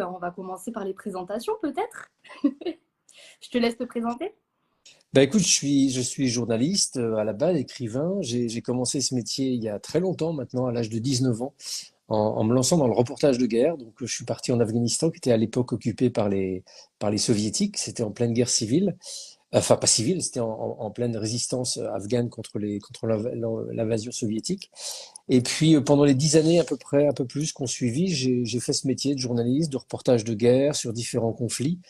on va commencer par les présentations peut-être. Je te laisse te présenter. Bah écoute, je suis journaliste à la base, écrivain. J'ai commencé ce métier il y a très longtemps maintenant, à l'âge de 19 ans, en me lançant dans le reportage de guerre. Donc je suis parti en Afghanistan, qui était à l'époque occupé par les soviétiques. C'était en pleine guerre civile. Enfin, pas civile, c'était en pleine résistance afghane contre l'invasion soviétique. Et puis pendant les 10 années à peu près, un peu plus qu'on suivit, j'ai fait ce métier de journaliste, de reportage de guerre sur différents conflits.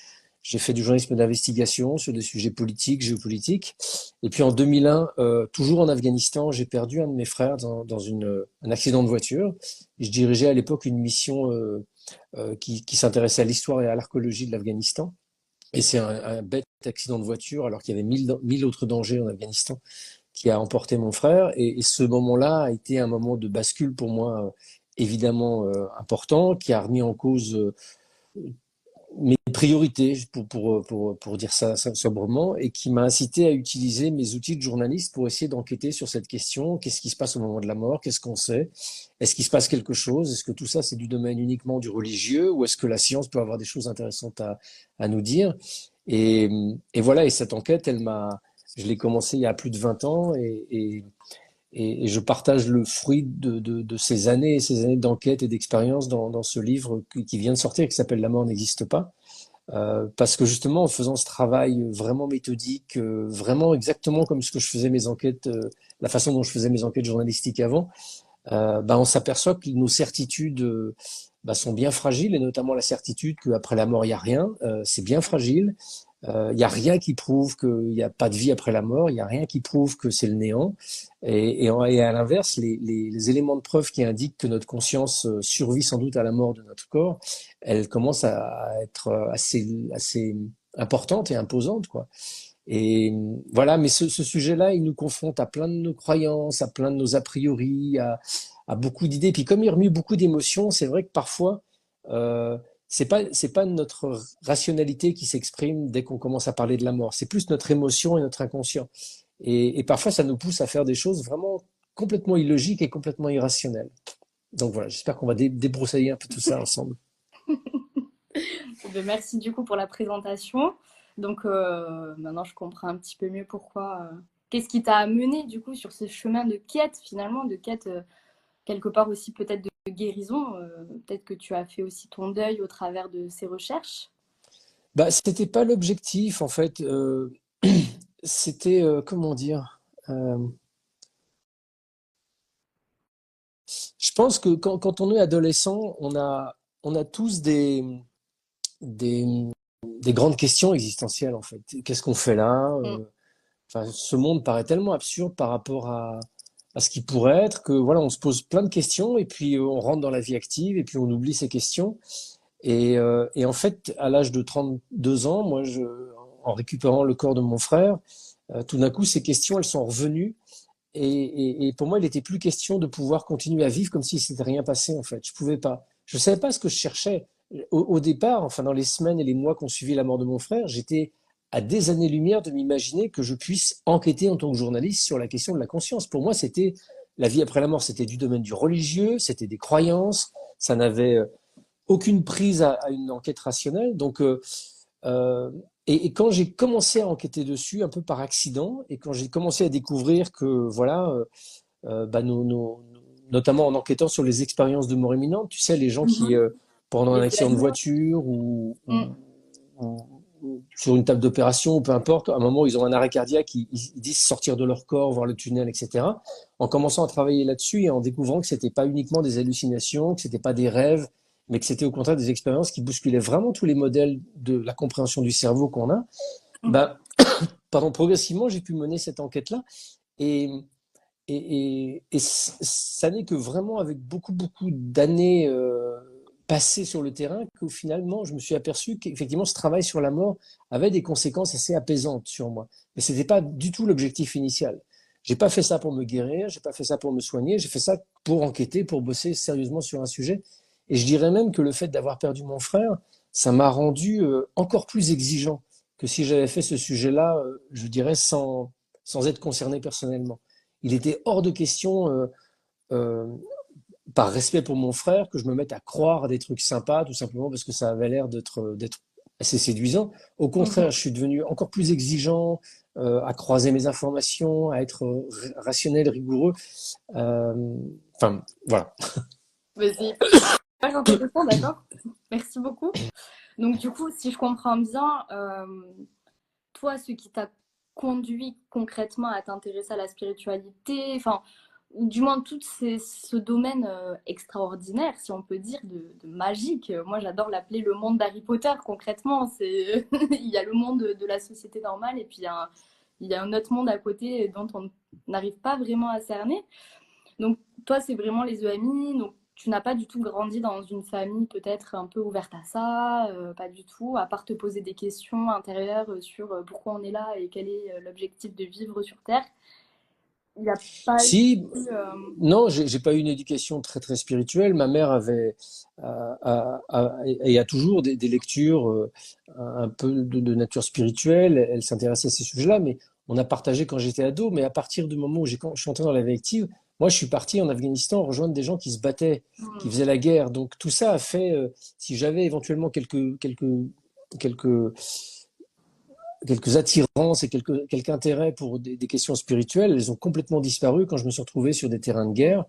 J'ai fait du journalisme d'investigation sur des sujets politiques, géopolitiques. Et puis en 2001, toujours en Afghanistan, j'ai perdu un de mes frères dans un accident de voiture. Je dirigeais à l'époque une mission qui s'intéressait à l'histoire et à l'archéologie de l'Afghanistan. Et c'est un bête accident de voiture, alors qu'il y avait mille autres dangers en Afghanistan, qui a emporté mon frère. Et ce moment-là a été un moment de bascule pour moi, évidemment important, qui a remis en cause mes priorités, pour dire ça sobrement, et qui m'a incité à utiliser mes outils de journaliste pour essayer d'enquêter sur cette question. Qu'est-ce qui se passe au moment de la mort? Qu'est-ce qu'on sait? Est-ce qu'il se passe quelque chose? Est-ce que tout ça, c'est du domaine uniquement du religieux, ou est-ce que la science peut avoir des choses intéressantes à nous dire? Et, et voilà, et cette enquête, je l'ai commencée il y a plus de 20 ans, et je partage le fruit de ces années d'enquête et d'expérience dans ce livre qui vient de sortir, qui s'appelle La mort n'existe pas. Parce que justement, en faisant ce travail vraiment méthodique, vraiment exactement comme ce que je faisais mes enquêtes, la façon dont je faisais mes enquêtes journalistiques avant, on s'aperçoit que nos certitudes sont bien fragiles, et notamment la certitude qu'après la mort, il n'y a rien. C'est bien fragile. Il n'y a rien qui prouve qu'il n'y a pas de vie après la mort. Il n'y a rien qui prouve que c'est le néant. Et à l'inverse, les éléments de preuve qui indiquent que notre conscience survit sans doute à la mort de notre corps, elles commencent à être assez importantes et imposantes, quoi. Et voilà, mais ce sujet-là, il nous confronte à plein de nos croyances, à plein de nos a priori, à beaucoup d'idées. Puis comme il remue beaucoup d'émotions, c'est vrai que parfois, euh, c'est pas notre rationalité qui s'exprime dès qu'on commence à parler de la mort. C'est plus notre émotion et notre inconscient. Et parfois, ça nous pousse à faire des choses vraiment complètement illogiques et complètement irrationnelles. Donc voilà, j'espère qu'on va débroussailler un peu tout ça ensemble. Merci du coup pour la présentation. Donc maintenant je comprends un petit peu mieux pourquoi. Qu'est-ce qui t'a amené du coup sur ce chemin de quête finalement, de quête quelque part aussi peut-être de guérison. Peut-être que tu as fait aussi ton deuil au travers de ces recherches. Bah, c'était pas l'objectif en fait. C'était comment dire. euh, je pense que quand on est adolescent, on a tous des, des grandes questions existentielles en fait. Qu'est-ce qu'on fait là? Mm. Enfin, ce monde paraît tellement absurde par rapport à ce qui pourrait être, que voilà, on se pose plein de questions, et puis on rentre dans la vie active, et puis on oublie ces questions. Et en fait, à l'âge de 32 ans, moi, en récupérant le corps de mon frère, tout d'un coup, ces questions, elles sont revenues. Et pour moi, il n'était plus question de pouvoir continuer à vivre comme si c'était rien passé, en fait. Je pouvais pas. Je savais pas ce que je cherchais. Au départ, enfin, dans les semaines et les mois qu'on suivit la mort de mon frère, j'étais à des années-lumière de m'imaginer que je puisse enquêter en tant que journaliste sur la question de la conscience. Pour moi, c'était la vie après la mort, c'était du domaine du religieux, c'était des croyances, ça n'avait aucune prise à une enquête rationnelle. Donc, euh, et quand j'ai commencé à enquêter dessus, un peu par accident, et quand j'ai commencé à découvrir que, voilà, notamment en enquêtant sur les expériences de mort imminente, tu sais, les gens qui, Mhm. pendant un Les accident de flashbacks. voiture, ou, Mm. ou- ou sur une table d'opération, ou peu importe, à un moment, ils ont un arrêt cardiaque, ils disent sortir de leur corps, voir le tunnel, etc. En commençant à travailler là-dessus, et en découvrant que c'était pas uniquement des hallucinations, que c'était pas des rêves, mais que c'était au contraire des expériences qui bousculaient vraiment tous les modèles de la compréhension du cerveau qu'on a, Mm. ben, pardon, progressivement, j'ai pu mener cette enquête-là. Et, et ça n'est que vraiment avec beaucoup, beaucoup d'années passées sur le terrain que finalement, je me suis aperçu qu'effectivement, ce travail sur la mort avait des conséquences assez apaisantes sur moi. Mais ce n'était pas du tout l'objectif initial. J'ai pas fait ça pour me guérir, j'ai pas fait ça pour me soigner, j'ai fait ça pour enquêter, pour bosser sérieusement sur un sujet. Et je dirais même que le fait d'avoir perdu mon frère, ça m'a rendu encore plus exigeant que si j'avais fait ce sujet-là, je dirais, sans être concerné personnellement. Il était hors de question, euh, par respect pour mon frère, que je me mette à croire à des trucs sympas, tout simplement parce que ça avait l'air d'être assez séduisant. Au contraire, Mhm. je suis devenu encore plus exigeant, à croiser mes informations, à être rationnel, rigoureux. Euh, Enfin, voilà. Mais c'est hyper intéressant, d'accord? Merci beaucoup. Donc, du coup, si je comprends bien, toi, ce qui t'a conduit concrètement à t'intéresser à la spiritualité, enfin, ou du moins ce domaine extraordinaire, si on peut dire, de magique. Moi, j'adore l'appeler le monde d'Harry Potter, concrètement. C'est... il y a le monde de la société normale et puis il y a un autre monde à côté dont on n'arrive pas vraiment à cerner. Donc, toi, c'est vraiment les EMI. Donc, tu n'as pas du tout grandi dans une famille peut-être un peu ouverte à ça, pas du tout, à part te poser des questions intérieures sur pourquoi on est là et quel est l'objectif de vivre sur Terre. Il n'y a pas eu... Si, euh, non, j'ai pas eu une éducation très très spirituelle. Ma mère avait et a toujours des lectures un peu de nature spirituelle. Elle s'intéressait à ces sujets-là, mais on a partagé quand j'étais ado. Mais à partir du moment où quand je suis entré dans la vie active, moi je suis parti en Afghanistan rejoindre des gens qui se battaient, qui hmm, faisaient la guerre. Donc tout ça a fait, si j'avais éventuellement quelques quelques attirances et quelques intérêts pour des questions spirituelles, elles ont complètement disparu quand je me suis retrouvé sur des terrains de guerre,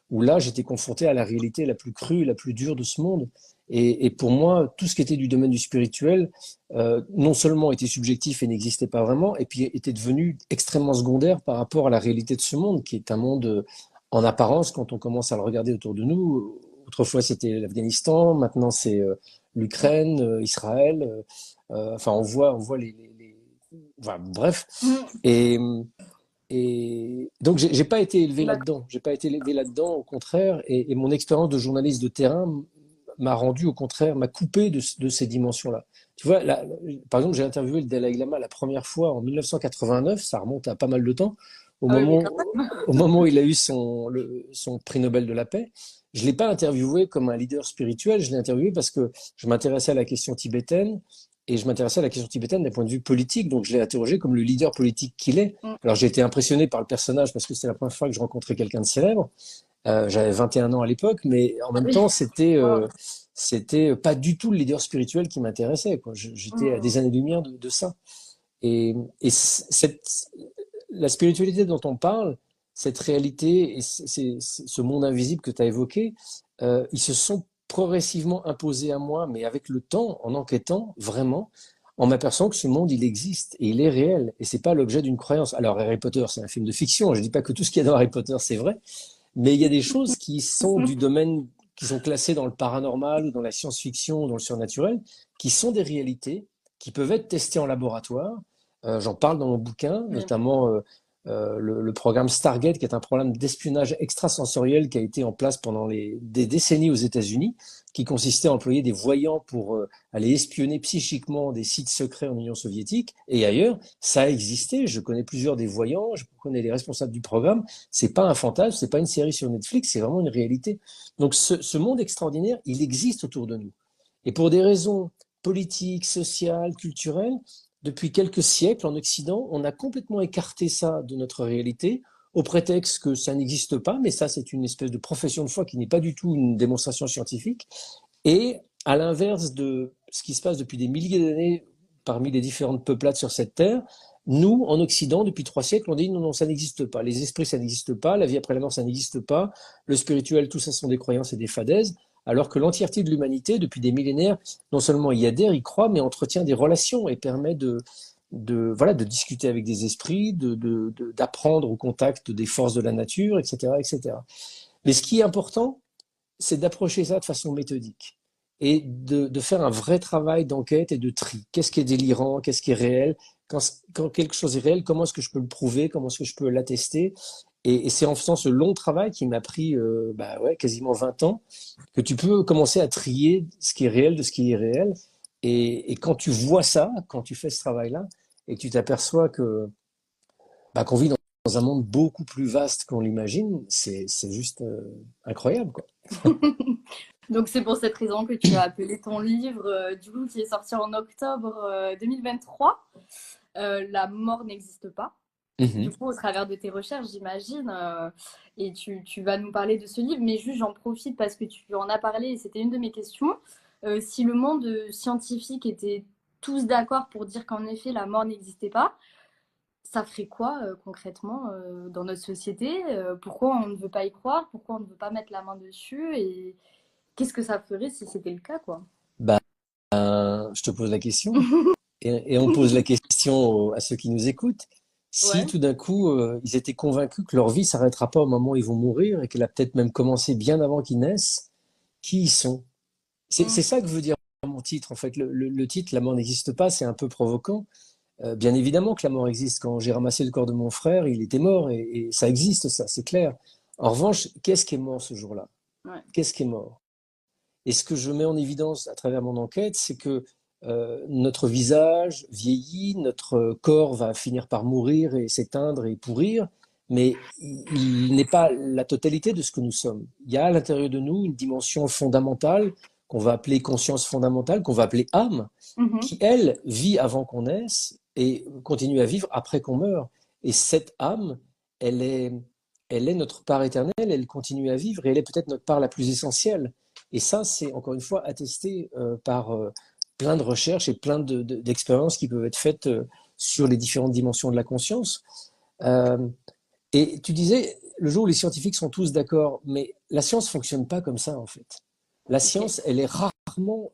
où là, j'étais confronté à la réalité la plus crue, la plus dure de ce monde. Et pour moi, tout ce qui était du domaine du spirituel, non seulement était subjectif et n'existait pas vraiment, et puis était devenu extrêmement secondaire par rapport à la réalité de ce monde, qui est un monde en apparence, quand on commence à le regarder autour de nous. Autrefois, c'était l'Afghanistan, maintenant c'est l'Ukraine, Israël. Enfin, on voit enfin, bref. hmm, Et, et donc, j'ai pas été élevé d'accord. là-dedans. J'ai pas été élevé là-dedans, au contraire. Et mon expérience de journaliste de terrain m'a rendu, au contraire, m'a coupé de ces dimensions-là. Tu vois, là, par exemple, j'ai interviewé le Dalai Lama la première fois en 1989. Ça remonte à pas mal de temps. Au Ah oui, mais moment, quand même. au moment où il a eu son prix Nobel de la paix, je l'ai pas interviewé comme un leader spirituel. Je l'ai interviewé parce que je m'intéressais à la question tibétaine et je m'intéressais à la question tibétaine d'un point de vue politique. Donc, je l'ai interrogé comme le leader politique qu'il est. Hmm, Alors j'ai été impressionné par le personnage parce que c'était la première fois que je rencontrais quelqu'un de célèbre. J'avais 21 ans à l'époque, mais en ah même oui. temps, Wow. c'était pas du tout le leader spirituel qui m'intéressait, quoi. J'étais à des Hmm, années-lumière de ça. Et la spiritualité dont on parle, cette réalité et ce monde invisible que tu as évoqué, ils se sont progressivement imposés à moi, mais avec le temps, en enquêtant vraiment, en m'apercevant que ce monde, il existe et il est réel. Et c'est pas l'objet d'une croyance. Alors, Harry Potter, c'est un film de fiction. Je dis pas que tout ce qu'il y a dans Harry Potter, c'est vrai. Mais il y a des choses qui sont du domaine, qui sont classées dans le paranormal ou dans la science-fiction ou dans le surnaturel, qui sont des réalités, qui peuvent être testées en laboratoire. J'en parle dans mon bouquin, oui. notamment le programme Stargate, qui est un programme d'espionnage extrasensoriel qui a été en place pendant des décennies aux États-Unis, qui consistait à employer des voyants pour aller espionner psychiquement des sites secrets en Union soviétique et ailleurs. Ça a existé. Je connais plusieurs des voyants, je connais les responsables du programme. C'est pas un fantasme, c'est pas une série sur Netflix, c'est vraiment une réalité. Donc ce monde extraordinaire, il existe autour de nous. Et pour des raisons politiques, sociales, culturelles, depuis quelques siècles en Occident, on a complètement écarté ça de notre réalité au prétexte que ça n'existe pas, mais ça c'est une espèce de profession de foi qui n'est pas du tout une démonstration scientifique. Et à l'inverse de ce qui se passe depuis des milliers d'années parmi les différentes peuplades sur cette terre, nous, en Occident, depuis 3 siècles, on dit non, non, ça n'existe pas. Les esprits, ça n'existe pas. La vie après la mort, ça n'existe pas. Le spirituel, tout ça sont des croyances et des fadaises. Alors que l'entièreté de l'humanité, depuis des millénaires, non seulement y adhère, y croit, mais entretient des relations et permet voilà, de discuter avec des esprits, d'apprendre au contact des forces de la nature, etc., etc. Mais ce qui est important, c'est d'approcher ça de façon méthodique et de faire un vrai travail d'enquête et de tri. Qu'est-ce qui est délirant? Qu'est-ce qui est réel? Quand quelque chose est réel, comment est-ce que je peux le prouver? Comment est-ce que je peux l'attester? Et c'est en faisant ce long travail qui m'a pris bah ouais, quasiment 20 ans que tu peux commencer à trier ce qui est réel de ce qui est irréel. Et quand tu vois ça, quand tu fais ce travail-là, et que tu t'aperçois que bah, qu'on vit dans un monde beaucoup plus vaste qu'on l'imagine, c'est juste incroyable, quoi. Donc c'est pour cette raison que tu as appelé ton livre, du coup, qui est sorti en octobre 2023, La mort n'existe pas. du Mhm. coup, au travers de tes recherches, j'imagine. Et tu vas nous parler de ce livre, mais juste j'en profite parce que tu en as parlé et c'était une de mes questions. Si le monde scientifique était tous d'accord pour dire qu'en effet la mort n'existait pas, ça ferait quoi concrètement dans notre société? Pourquoi on ne veut pas y croire? Pourquoi on ne veut pas mettre la main dessus? Et qu'est-ce que ça ferait si c'était le cas, quoi? Bah, je te pose la question. Et on pose la question à ceux qui nous écoutent. Si Ouais. tout d'un coup, ils étaient convaincus que leur vie s'arrêtera pas au moment où ils vont mourir et qu'elle a peut-être même commencé bien avant qu'ils naissent, qui ils sont? C'est Mm. ça que veut dire mon titre, en fait. Le titre, La mort n'existe pas, c'est un peu provoquant. Bien évidemment que la mort existe. Quand j'ai ramassé le corps de mon frère, il était mort et ça existe, ça, c'est clair. En revanche, qu'est-ce qui est mort ce jour-là? Ouais. Qu'est-ce qui est mort? Et ce que je mets en évidence à travers mon enquête, c'est que notre visage vieillit, notre corps va finir par mourir et s'éteindre et pourrir, mais il n'est pas la totalité de ce que nous sommes. Il y a à l'intérieur de nous une dimension fondamentale qu'on va appeler conscience fondamentale, qu'on va appeler âme, Mhm. qui, elle, vit avant qu'on naisse et continue à vivre après qu'on meurt. Et cette âme, elle est, elle est notre part éternelle, elle continue à vivre et elle est peut-être notre part la plus essentielle. Et ça, c'est encore une fois attesté par plein de recherches et plein d'expériences qui peuvent être faites sur les différentes dimensions de la conscience. Euh, et tu disais, le jour où les scientifiques sont tous d'accord, mais la science fonctionne pas comme ça en fait. La Ok. science, elle est rarement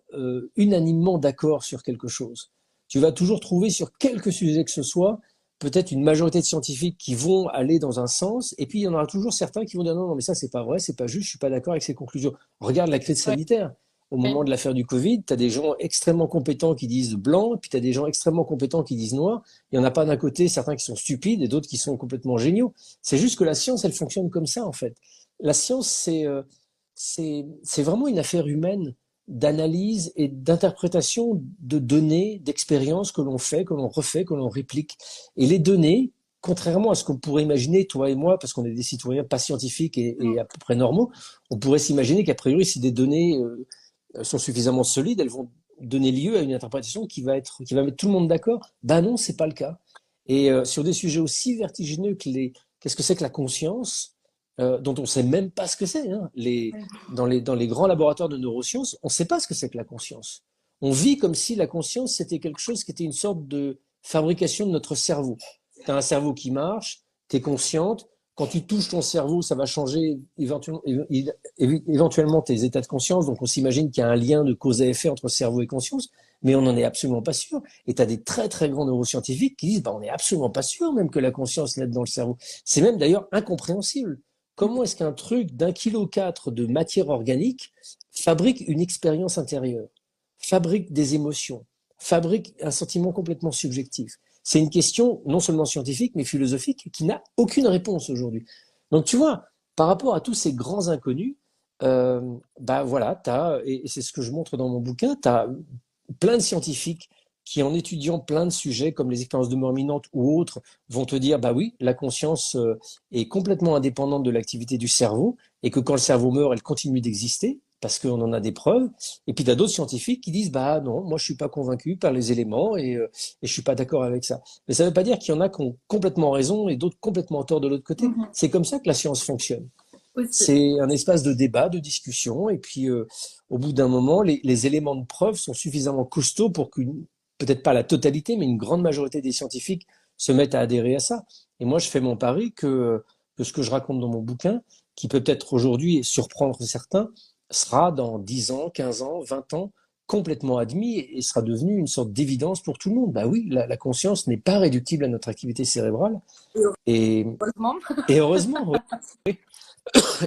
unanimement d'accord sur quelque chose. Tu vas toujours trouver sur quelque sujet que ce soit, peut-être une majorité de scientifiques qui vont aller dans un sens, et puis il y en aura toujours certains qui vont dire non, non, mais ça c'est pas vrai, c'est pas juste, je suis pas d'accord avec ces conclusions. Regarde la crise Ouais. sanitaire. Au moment Ouais. de l'affaire du Covid, tu as des gens extrêmement compétents qui disent blanc, et puis tu as des gens extrêmement compétents qui disent noir. Il n'y en a pas d'un côté certains qui sont stupides et d'autres qui sont complètement géniaux. C'est juste que la science, elle fonctionne comme ça, en fait. La science, c'est vraiment une affaire humaine d'analyse et d'interprétation de données, d'expériences que l'on fait, que l'on refait, que l'on réplique. Et les données, contrairement à ce qu'on pourrait imaginer, toi et moi, parce qu'on est des citoyens pas scientifiques et à peu près normaux, on pourrait s'imaginer qu'a priori, si des données sont suffisamment solides, elles vont donner lieu à une interprétation qui va mettre tout le monde d'accord. Ben non, c'est pas le cas. Et sur des sujets aussi vertigineux que qu'est-ce que c'est que la conscience, dont on sait même pas ce que c'est, hein. Ouais. Dans les grands laboratoires de neurosciences, on ne sait pas ce que c'est que la conscience. On vit comme si la conscience, c'était quelque chose qui était une sorte de fabrication de notre cerveau. Tu as un cerveau qui marche, tu es consciente, quand tu touches ton cerveau, ça va changer éventuellement tes états de conscience. Donc on s'imagine qu'il y a un lien de cause à effet entre cerveau et conscience, mais on n'en est absolument pas sûr. Et tu as des très très grands neuroscientifiques qui disent bah, on n'est absolument pas sûr même que la conscience naît dans le cerveau. C'est même d'ailleurs incompréhensible. Comment est-ce qu'un truc d'1,4 kg de matière organique fabrique une expérience intérieure, fabrique des émotions, fabrique un sentiment complètement subjectif? C'est une question non seulement scientifique, mais philosophique, qui n'a aucune réponse aujourd'hui. Donc tu vois, par rapport à tous ces grands inconnus, bah voilà, et c'est ce que je montre dans mon bouquin, tu as plein de scientifiques qui, en étudiant plein de sujets comme les expériences de mort imminente ou autres, vont te dire, bah oui, la conscience est complètement indépendante de l'activité du cerveau et que quand le cerveau meurt, elle continue d'exister parce qu'on en a des preuves. Et puis, tu as d'autres scientifiques qui disent, bah non, moi, je suis pas convaincu par les éléments et je suis pas d'accord avec ça. Mais ça veut pas dire qu'il y en a qui ont complètement raison et d'autres complètement tort de l'autre côté. Mhm. C'est comme ça que la science fonctionne. Aussi. C'est un espace de débat, de discussion, et puis au bout d'un moment, les éléments de preuve sont suffisamment costauds pour qu'une, peut-être pas la totalité, mais une grande majorité des scientifiques se mettent à adhérer à ça. Et moi, je fais mon pari que ce que je raconte dans mon bouquin, qui peut être aujourd'hui surprendre certains, sera dans 10 ans, 15 ans, 20 ans, complètement admis et sera devenu une sorte d'évidence pour tout le monde. Bah oui, la conscience n'est pas réductible à notre activité cérébrale, et, Heureusement. et heureusement, oui.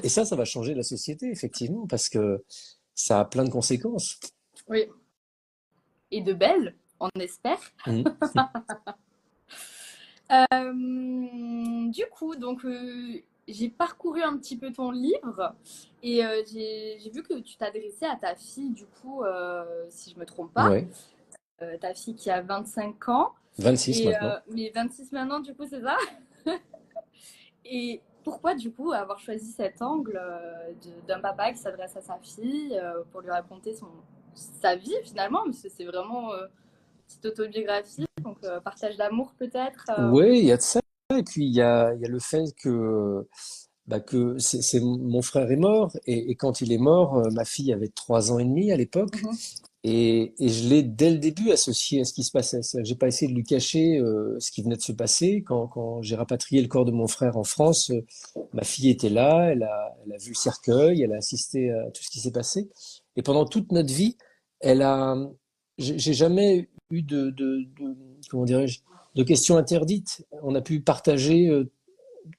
Et ça va changer la société, effectivement, parce que ça a plein de conséquences. Oui. Et de belles, on espère. Mhm. Du coup, donc j'ai parcouru un petit peu ton livre et j'ai vu que tu t'adressais à ta fille, du coup, si je me trompe pas, Ouais, ta fille qui a 25 ans, 26 et, maintenant. mais 26 maintenant, du coup, c'est ça? Et pourquoi, du coup, avoir choisi cet angle d'un papa qui s'adresse à sa fille pour lui raconter sa vie, finalement, parce que c'est vraiment une petite autobiographie, donc partage d'amour peut-être. Oui, il y a de ça. Et puis il y a le fait que mon frère est mort et quand il est mort, ma fille avait 3 ans et demi à l'époque Mhm. et je l'ai dès le début associé à ce qui se passait. J'ai pas essayé de lui cacher ce qui venait de se passer. Quand j'ai rapatrié le corps de mon frère en France, ma fille était là, elle a vu le cercueil, elle a assisté à tout ce qui s'est passé. Et pendant toute notre vie, elle a, j'ai jamais eu comment dirais-je, de questions interdites. On a pu partager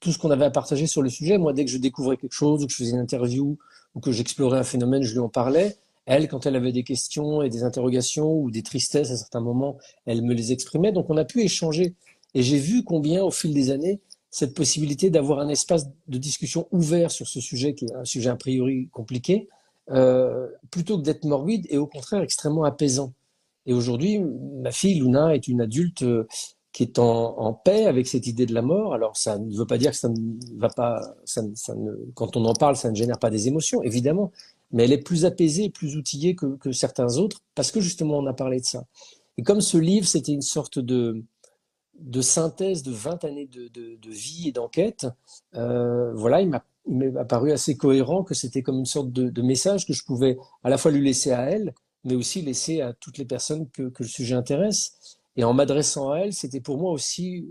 tout ce qu'on avait à partager sur le sujet. Moi, dès que je découvrais quelque chose, ou que je faisais une interview, ou que j'explorais un phénomène, je lui en parlais. Elle, quand elle avait des questions et des interrogations ou des tristesses à certains moments, elle me les exprimait. Donc, on a pu échanger. Et j'ai vu combien, au fil des années, cette possibilité d'avoir un espace de discussion ouvert sur ce sujet, qui est un sujet a priori compliqué, plutôt que d'être morbide, et au contraire extrêmement apaisant. Et aujourd'hui, ma fille, Luna, est une adulte qui est en paix avec cette idée de la mort. Alors, ça ne veut pas dire que ça ne va pas, quand on en parle, ça ne génère pas des émotions, évidemment, mais elle est plus apaisée, plus outillée que certains autres, parce que justement, on a parlé de ça. Et comme ce livre, c'était une sorte de synthèse de 20 années de vie et d'enquête, voilà, il m'est apparu assez cohérent que c'était comme une sorte de message que je pouvais à la fois lui laisser à elle, mais aussi laisser à toutes les personnes que le sujet intéresse. Et en m'adressant à elle, c'était pour moi aussi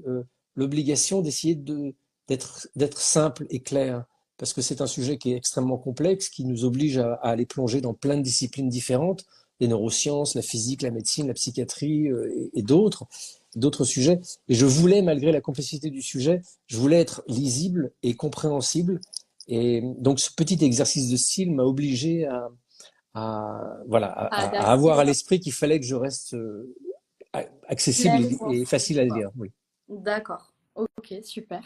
l'obligation d'essayer d'être simple et clair, parce que c'est un sujet qui est extrêmement complexe, qui nous oblige à aller plonger dans plein de disciplines différentes, les neurosciences, la physique, la médecine, la psychiatrie et d'autres sujets. Et je voulais, malgré la complexité du sujet, je voulais être lisible et compréhensible. Et donc, ce petit exercice de style m'a obligé voilà, À à avoir adapter. à l'esprit qu'il fallait que je reste accessible Clair et et concis, facile à quoi. lire. Oui. D'accord. Ok, super.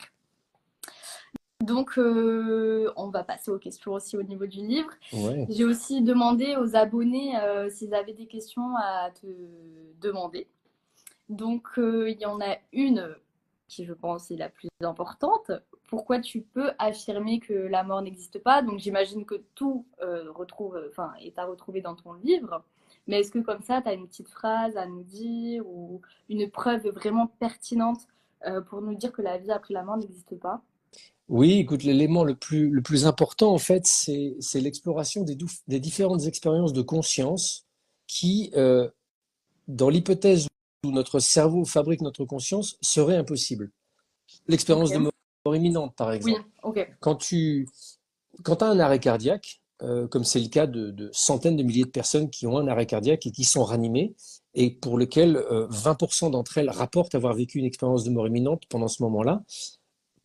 Donc, on va passer aux questions aussi au niveau du livre. Ouais. J'ai aussi demandé aux abonnés s'ils avaient des questions à te demander. Donc, il y en a une qui, je pense, est la plus importante. Pourquoi tu peux affirmer que la mort n'existe pas? Donc, j'imagine que tout est à retrouver dans ton livre. Mais est-ce que comme ça, tu as une petite phrase à nous dire ou une preuve vraiment pertinente pour nous dire que la vie après la mort n'existe pas? Oui, écoute, l'élément le plus important, en fait, c'est l'exploration des différentes expériences de conscience qui, dans l'hypothèse où notre cerveau fabrique notre conscience, seraient impossibles. L'expérience de Ok. mort imminente, par Oui, exemple. ok. Quand tu as un arrêt cardiaque, comme c'est le cas de centaines de milliers de personnes qui ont un arrêt cardiaque et qui sont ranimées, et pour lesquelles 20% d'entre elles rapportent avoir vécu une expérience de mort imminente pendant ce moment-là,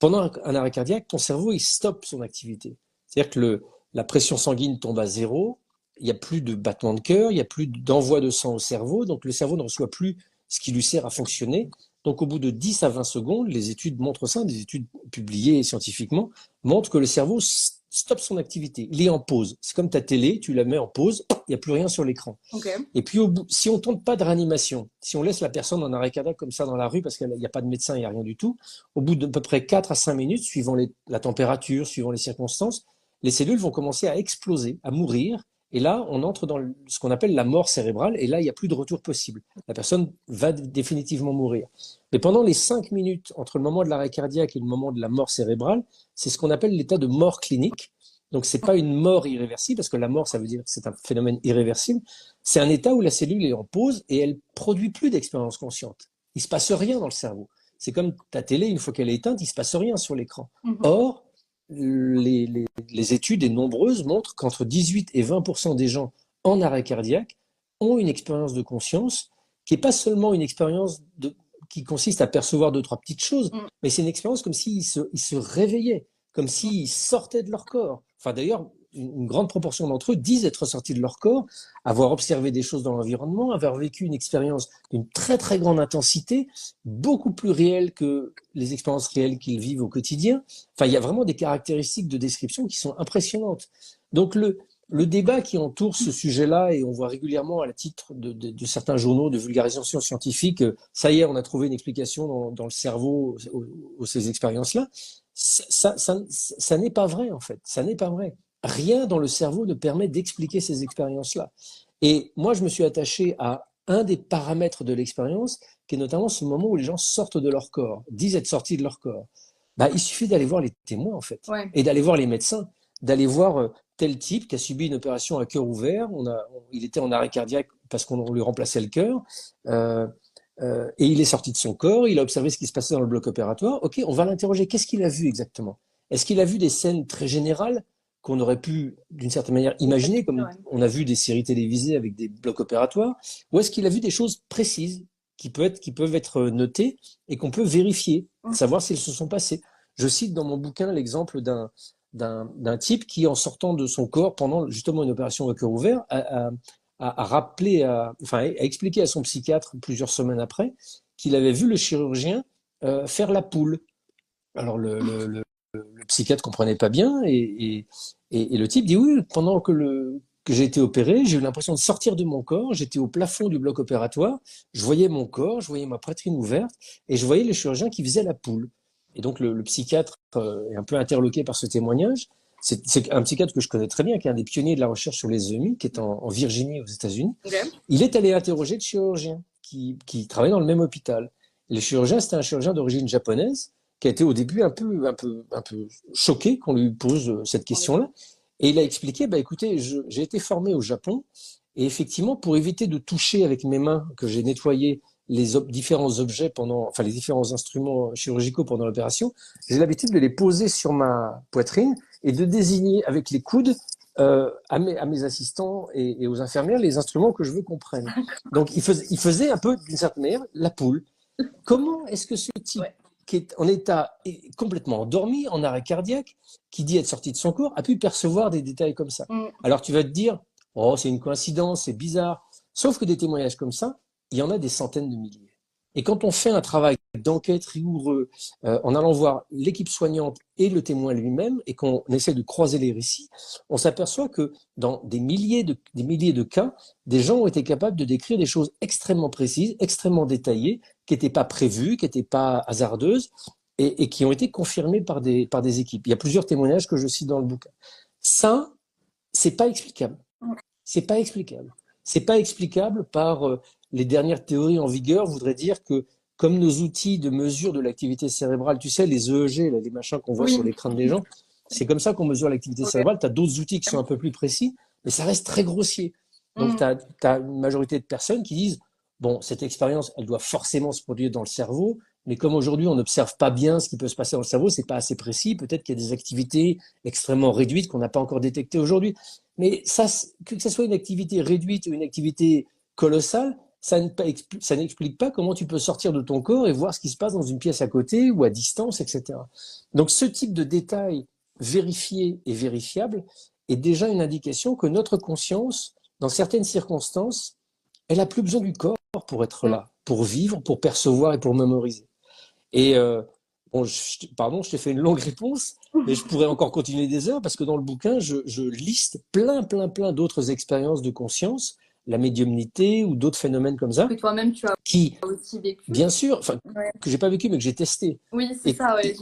pendant un arrêt cardiaque, ton cerveau, il stoppe son activité. C'est-à-dire que la pression sanguine tombe à zéro, il n'y a plus de battement de cœur, il n'y a plus d'envoi de sang au cerveau, donc le cerveau ne reçoit plus ce qui lui sert à fonctionner. Donc au bout de 10 à 20 secondes, les études montrent ça, des études publiées scientifiquement, montrent que le cerveau stoppe son activité. Il est en pause. C'est comme ta télé, tu la mets en pause, il n'y a plus rien sur l'écran. Ok. Et puis, si on ne tente pas de réanimation, si on laisse la personne en arrêt cardiaque comme ça dans la rue, parce qu'il n'y a pas de médecin, il n'y a rien du tout, au bout d'à peu près 4 à 5 minutes, suivant la température, suivant les circonstances, les cellules vont commencer à exploser, à mourir. Et là, on entre dans ce qu'on appelle la mort cérébrale. Et là, il n'y a plus de retour possible. La personne va définitivement mourir. Mais pendant les 5 minutes entre le moment de l'arrêt cardiaque et le moment de la mort cérébrale, c'est ce qu'on appelle l'état de mort clinique. Donc, c'est pas une mort irréversible, parce que la mort, ça veut dire que c'est un phénomène irréversible. C'est un état où la cellule est en pause et elle produit plus d'expérience consciente. Il se passe rien dans le cerveau. C'est comme ta télé, une fois qu'elle est éteinte, il se passe rien sur l'écran. Mhm. Or, les études, et nombreuses, montrent qu'entre 18 et 20% des gens en arrêt cardiaque ont une expérience de conscience qui n'est pas seulement une expérience qui consiste à percevoir deux, trois petites choses, Mm. mais c'est une expérience comme ils se réveillaient, comme s'ils sortaient de leur corps. Enfin, d'ailleurs, une grande proportion d'entre eux disent être sortis de leur corps, avoir observé des choses dans l'environnement, avoir vécu une expérience d'une très très grande intensité, beaucoup plus réelle que les expériences réelles qu'ils vivent au quotidien. Enfin, il y a vraiment des caractéristiques de description qui sont impressionnantes. Donc le débat qui entoure ce sujet-là, et on voit régulièrement à la titre de certains journaux de vulgarisation scientifique, ça y est, on a trouvé une explication dans le cerveau aux ces expériences-là, ça n'est pas vrai en fait, ça n'est pas vrai. Rien dans le cerveau ne permet d'expliquer ces expériences-là. Et moi, je me suis attaché à un des paramètres de l'expérience qui est notamment ce moment où les gens sortent de leur corps, disent être sortis de leur corps. Bah, il suffit d'aller voir les témoins, en fait, Ouais. et d'aller voir les médecins, d'aller voir tel type qui a subi une opération à cœur ouvert. Il était en arrêt cardiaque parce qu'on lui remplaçait le cœur. Et il est sorti de son corps, il a observé ce qui se passait dans le bloc opératoire. Ok, on va l'interroger. Qu'est-ce qu'il a vu exactement? Est-ce qu'il a vu des scènes très générales qu'on aurait pu, d'une certaine manière, imaginer, comme Ouais. on a vu des séries télévisées avec des blocs opératoires? Ou est-ce qu'il a vu des choses précises qui peuvent être notées et qu'on peut vérifier, savoir si elles se sont passées? Je cite dans mon bouquin l'exemple d'un type qui, en sortant de son corps pendant justement une opération à cœur ouvert, a rappelé, enfin, a expliqué à son psychiatre plusieurs semaines après qu'il avait vu le chirurgien faire la poule. Alors le psychiatre comprenait pas bien et le type dit oui, pendant que j'ai été opéré, j'ai eu l'impression de sortir de mon corps, j'étais au plafond du bloc opératoire, je voyais mon corps, je voyais ma poitrine ouverte et je voyais le chirurgien qui faisait la poule. Et donc le psychiatre est un peu interloqué par ce témoignage. C'est un psychiatre que je connais très bien, qui est un des pionniers de la recherche sur les EMI, qui est en Virginie aux États-Unis. Okay. Il est allé interroger le chirurgien qui travaillait dans le même hôpital. Et le chirurgien, c'était un chirurgien d'origine japonaise qui a été au début un peu choqué qu'on lui pose cette question-là. Et il a expliqué, bah écoutez, j'ai été formé au Japon et effectivement, pour éviter de toucher avec mes mains que j'ai nettoyé différents objets enfin les différents instruments chirurgicaux pendant l'opération, j'ai l'habitude de les poser sur ma poitrine et de désigner avec les coudes à mes assistants et aux infirmières les instruments que je veux qu'on prenne. Donc il faisait un peu, d'une certaine manière, la poule. Comment est-ce que ce type qui est en état complètement endormi, en arrêt cardiaque, qui dit être sorti de son corps, a pu percevoir des détails comme ça? Alors tu vas te dire, oh c'est une coïncidence, c'est bizarre. Sauf que des témoignages comme ça, il y en a des centaines de milliers. Et quand on fait un travail d'enquête rigoureux, en allant voir l'équipe soignante et le témoin lui-même, et qu'on essaie de croiser les récits, on s'aperçoit que dans des milliers de cas, des gens ont été capables de décrire des choses extrêmement précises, extrêmement détaillées, qui n'étaient pas prévues, qui n'étaient pas hasardeuses, et qui ont été confirmées par des équipes. Il y a plusieurs témoignages que je cite dans le bouquin. Ça, c'est pas explicable. C'est pas explicable. C'est pas explicable par les dernières théories en vigueur, voudrait dire que comme nos outils de mesure de l'activité cérébrale, tu sais, les EEG, là, les machins qu'on voit sur les crânes des gens, c'est comme ça qu'on mesure l'activité cérébrale. Tu as d'autres outils qui sont un peu plus précis, mais ça reste très grossier. Donc, tu as une majorité de personnes qui disent, bon, cette expérience, elle doit forcément se produire dans le cerveau, mais comme aujourd'hui, on n'observe pas bien ce qui peut se passer dans le cerveau, c'est pas assez précis. Peut-être qu'il y a des activités extrêmement réduites qu'on n'a pas encore détectées aujourd'hui. Mais ça, que ce soit une activité réduite ou une activité colossale, ça n'explique pas comment tu peux sortir de ton corps et voir ce qui se passe dans une pièce à côté ou à distance, etc. Donc ce type de détail vérifié et vérifiable est déjà une indication que notre conscience, dans certaines circonstances, elle n'a plus besoin du corps pour être là, pour vivre, pour percevoir et pour mémoriser. Et bon, pardon, je t'ai fait une longue réponse, mais je pourrais encore continuer des heures parce que dans le bouquin, je liste plein d'autres expériences de conscience, la médiumnité ou d'autres phénomènes comme ça. Que toi-même, tu as qui, aussi vécu. bien sûr, enfin, que j'ai pas vécu, mais que j'ai testé. Oui, c'est ça, ouais.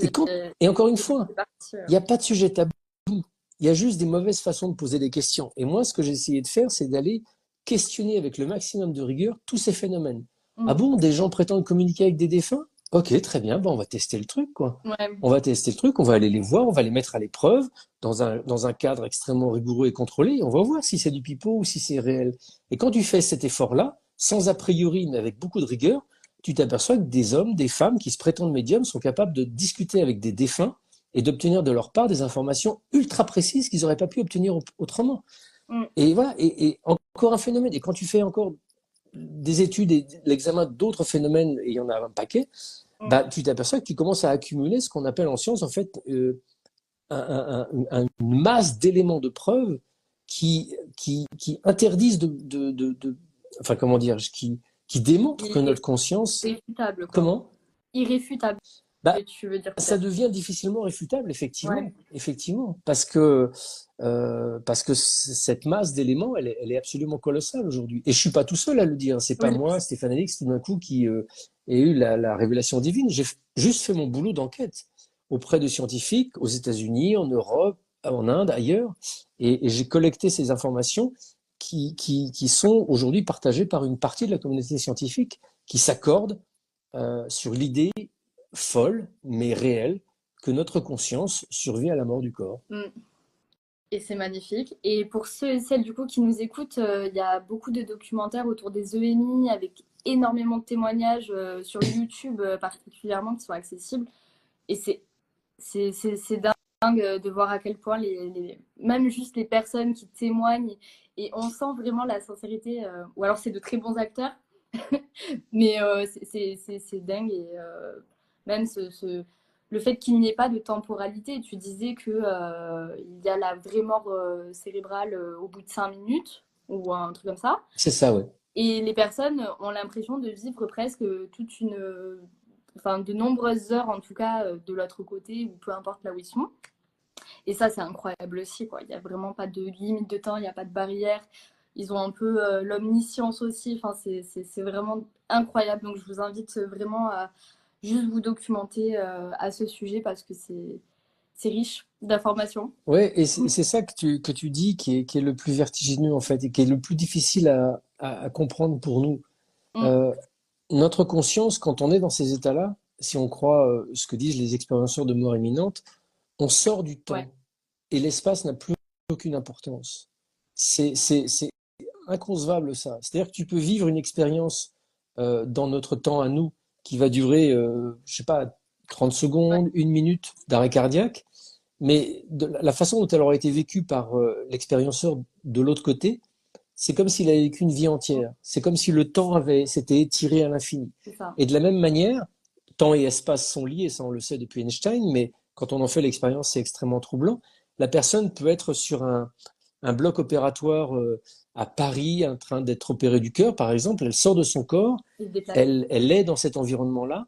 Et encore une fois, il n'y a pas de sujet tabou. Il y a juste des mauvaises façons de poser des questions. Et moi, ce que j'ai essayé de faire, c'est d'aller questionner avec le maximum de rigueur tous ces phénomènes. Ah bon, des gens prétendent communiquer avec des défunts? Ok, très bien, on va tester le truc, quoi. On va tester le truc, on va aller les voir, on va les mettre à l'épreuve dans un cadre extrêmement rigoureux et contrôlé, et on va voir si c'est du pipeau ou si c'est réel. Et quand tu fais cet effort-là, sans a priori, mais avec beaucoup de rigueur, tu t'aperçois que des hommes, des femmes qui se prétendent médiums sont capables de discuter avec des défunts et d'obtenir de leur part des informations ultra précises qu'ils n'auraient pas pu obtenir autrement. Et voilà, et encore un phénomène. Et quand tu fais encore des études et l'examen d'autres phénomènes, et il y en a un paquet, bah, tu t'aperçois que tu commences à accumuler ce qu'on appelle en science, en fait, une masse d'éléments de preuve qui interdisent enfin, comment dire, qui démontrent que notre conscience... Irréfutable, quoi. Comment? Irréfutable. Bah, tu veux dire ça devient difficilement réfutable, effectivement, parce que cette masse d'éléments, elle est absolument colossale aujourd'hui. Et je suis pas tout seul à le dire. C'est pas moi, Stéphane Alix, tout d'un coup, qui ai eu la révélation divine. J'ai juste fait mon boulot d'enquête auprès de scientifiques aux États-Unis, en Europe, en Inde, ailleurs, et j'ai collecté ces informations qui sont aujourd'hui partagées par une partie de la communauté scientifique qui s'accorde sur l'idée folle, mais réelle, que notre conscience survit à la mort du corps. Mm. Et c'est magnifique. Et pour ceux et celles du coup qui nous écoutent, il y a beaucoup de documentaires autour des EMI avec énormément de témoignages sur YouTube particulièrement qui sont accessibles. Et c'est dingue de voir à quel point même juste les personnes qui témoignent et on sent vraiment la sincérité. Ou alors c'est de très bons acteurs, mais c'est dingue. Et même le fait qu'il n'y ait pas de temporalité, tu disais que il y a la vraie mort cérébrale au bout de 5 minutes ou un truc comme ça. C'est ça, ouais. Et les personnes ont l'impression de vivre presque enfin, de nombreuses heures en tout cas de l'autre côté ou peu importe là où ils sont. Et ça, c'est incroyable aussi, quoi. Il n'y a vraiment pas de limite de temps, il n'y a pas de barrière. Ils ont un peu l'omniscience aussi. Enfin, c'est vraiment incroyable. Donc, je vous invite vraiment à juste vous documenter à ce sujet parce que c'est riche d'informations. Ouais, et c'est ça que tu dis qui est le plus vertigineux en fait et qui est le plus difficile à comprendre pour nous. Mm. Euh, Notre conscience, quand on est dans ces états-là, si on croit ce que disent les expérienceurs de mort imminente, on sort du Ouais, temps et l'espace n'a plus aucune importance. C'est inconcevable ça. C'est-à-dire que tu peux vivre une expérience dans notre temps à nous qui va durer, je sais pas, 30 ouais, secondes, 1 minute d'arrêt cardiaque, mais de la façon dont elle aurait été vécue par l'expérienceur de l'autre côté, c'est comme s'il avait vécu une vie entière. C'est comme si le temps s'était étiré à l'infini. c'est ça. Et de la même manière, temps et espace sont liés, ça on le sait depuis Einstein, mais quand on en fait l'expérience, c'est extrêmement troublant. La personne peut être sur un bloc opératoire à Paris, en train d'être opérée du cœur, par exemple. Elle sort de son corps, Et se déplacer. elle est dans cet environnement-là.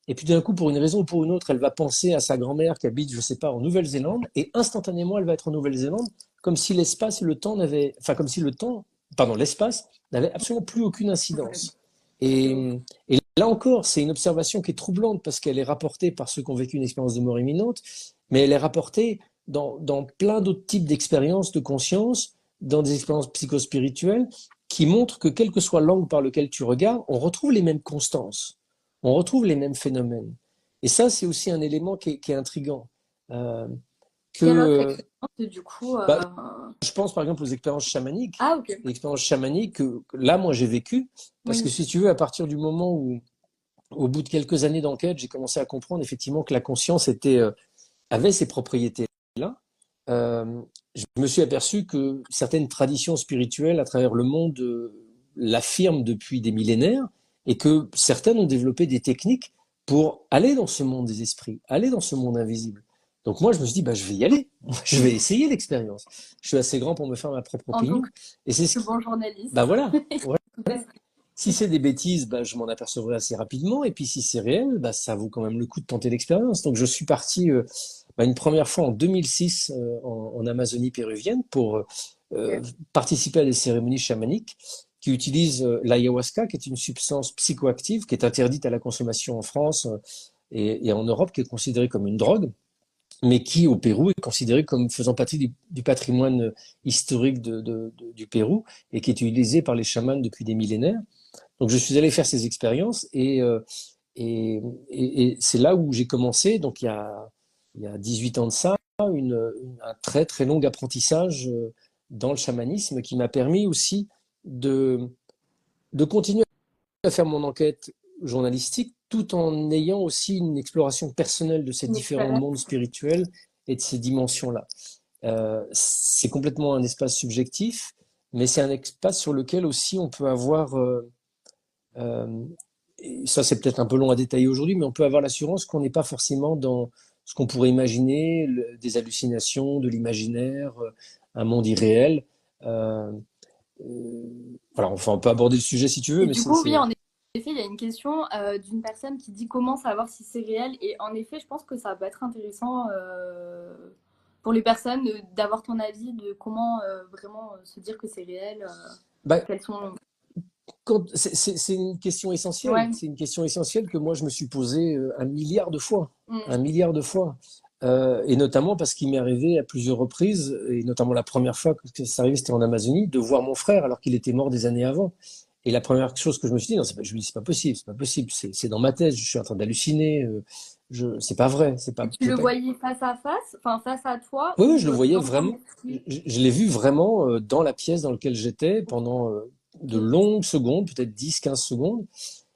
Et puis d'un coup, pour une raison ou pour une autre, elle va penser à sa grand-mère qui habite, je sais pas, en Nouvelle-Zélande, et instantanément, elle va être en Nouvelle-Zélande, comme si l'espace et le temps n'avaient, enfin, comme si le temps, pardon, l'espace n'avait absolument plus aucune incidence. C'est Et, ouf. et là encore, c'est une observation qui est troublante parce qu'elle est rapportée par ceux qui ont vécu une expérience de mort imminente, mais elle est rapportée dans plein d'autres types d'expériences de conscience, dans des expériences psychospirituelles, qui montrent que quel que soit l'angle par lequel tu regardes, on retrouve les mêmes constances, on retrouve les mêmes phénomènes. Et ça, c'est aussi un élément qui est intriguant. Euh, Quelle autre que, expérience du coup bah, je pense par exemple aux expériences chamaniques. Ah, ok. Les expériences chamaniques que là, moi, j'ai vécues. Parce que Oui, si tu veux, à partir du moment où, au bout de quelques années d'enquête, j'ai commencé à comprendre effectivement que la conscience avait ces propriétés-là, je me suis aperçu que certaines traditions spirituelles à travers le monde l'affirment depuis des millénaires et que certaines ont développé des techniques pour aller dans ce monde des esprits, aller dans ce monde invisible. Donc moi, je me suis dit, bah, je vais y aller, je vais essayer l'expérience. Je suis assez grand pour me faire ma propre en tant opinion. Et c'est ce que qui, bon journaliste. bah voilà, voilà. Tout à fait. Si c'est des bêtises, bah, je m'en apercevrai assez rapidement. Et puis si c'est réel, bah, ça vaut quand même le coup de tenter l'expérience. Donc je suis parti bah, une première fois en 2006 en Amazonie péruvienne pour Ok. participer à des cérémonies chamaniques qui utilisent l'ayahuasca, qui est une substance psychoactive qui est interdite à la consommation en France et en Europe, qui est considérée comme une drogue, mais qui au Pérou est considérée comme faisant partie du patrimoine historique du Pérou et qui est utilisée par les chamans depuis des millénaires. Donc je suis allé faire ces expériences et, et c'est là où j'ai commencé, donc il y a 18 ans de ça, un très très long apprentissage dans le chamanisme qui m'a permis aussi de, de continuer à faire mon enquête journalistique tout en ayant aussi une exploration personnelle de ces Une différents expérience. mondes spirituels et de ces dimensions-là. C'est complètement un espace subjectif, mais c'est un espace sur lequel aussi on peut avoir euh, et ça, c'est peut-être un peu long à détailler aujourd'hui, mais on peut avoir l'assurance qu'on n'est pas forcément dans ce qu'on pourrait imaginer, des hallucinations, de l'imaginaire, un monde irréel. Euh, euh, voilà, enfin, on peut aborder le sujet si tu veux, Et mais du coup, oui, en effet, il y a une question d'une personne qui dit comment savoir si c'est réel. Et en effet, je pense que ça peut être intéressant pour les personnes d'avoir ton avis de comment vraiment se dire que c'est réel. bah, Quels sont. c'est une question essentielle. Ouais. C'est une question essentielle que moi, je me suis posée un milliard de fois. Un Mm. milliard de fois. Et notamment parce qu'il m'est arrivé à plusieurs reprises, et notamment la première fois que ça arrivait, c'était en Amazonie, de voir mon frère alors qu'il était mort des années avant. Et la première chose que je me suis dit, non, je me dis, c'est pas possible, c'est pas possible, c'est dans ma tête, je suis en train d'halluciner, c'est pas vrai, c'est pas, Et tu le voyais face à face, enfin face à toi, Oui, oui, je le ou voyais dans ton vraiment. esprit? Je l'ai vu vraiment dans la pièce dans laquelle j'étais pendant de Ok. longues secondes, peut-être 10, 15 secondes.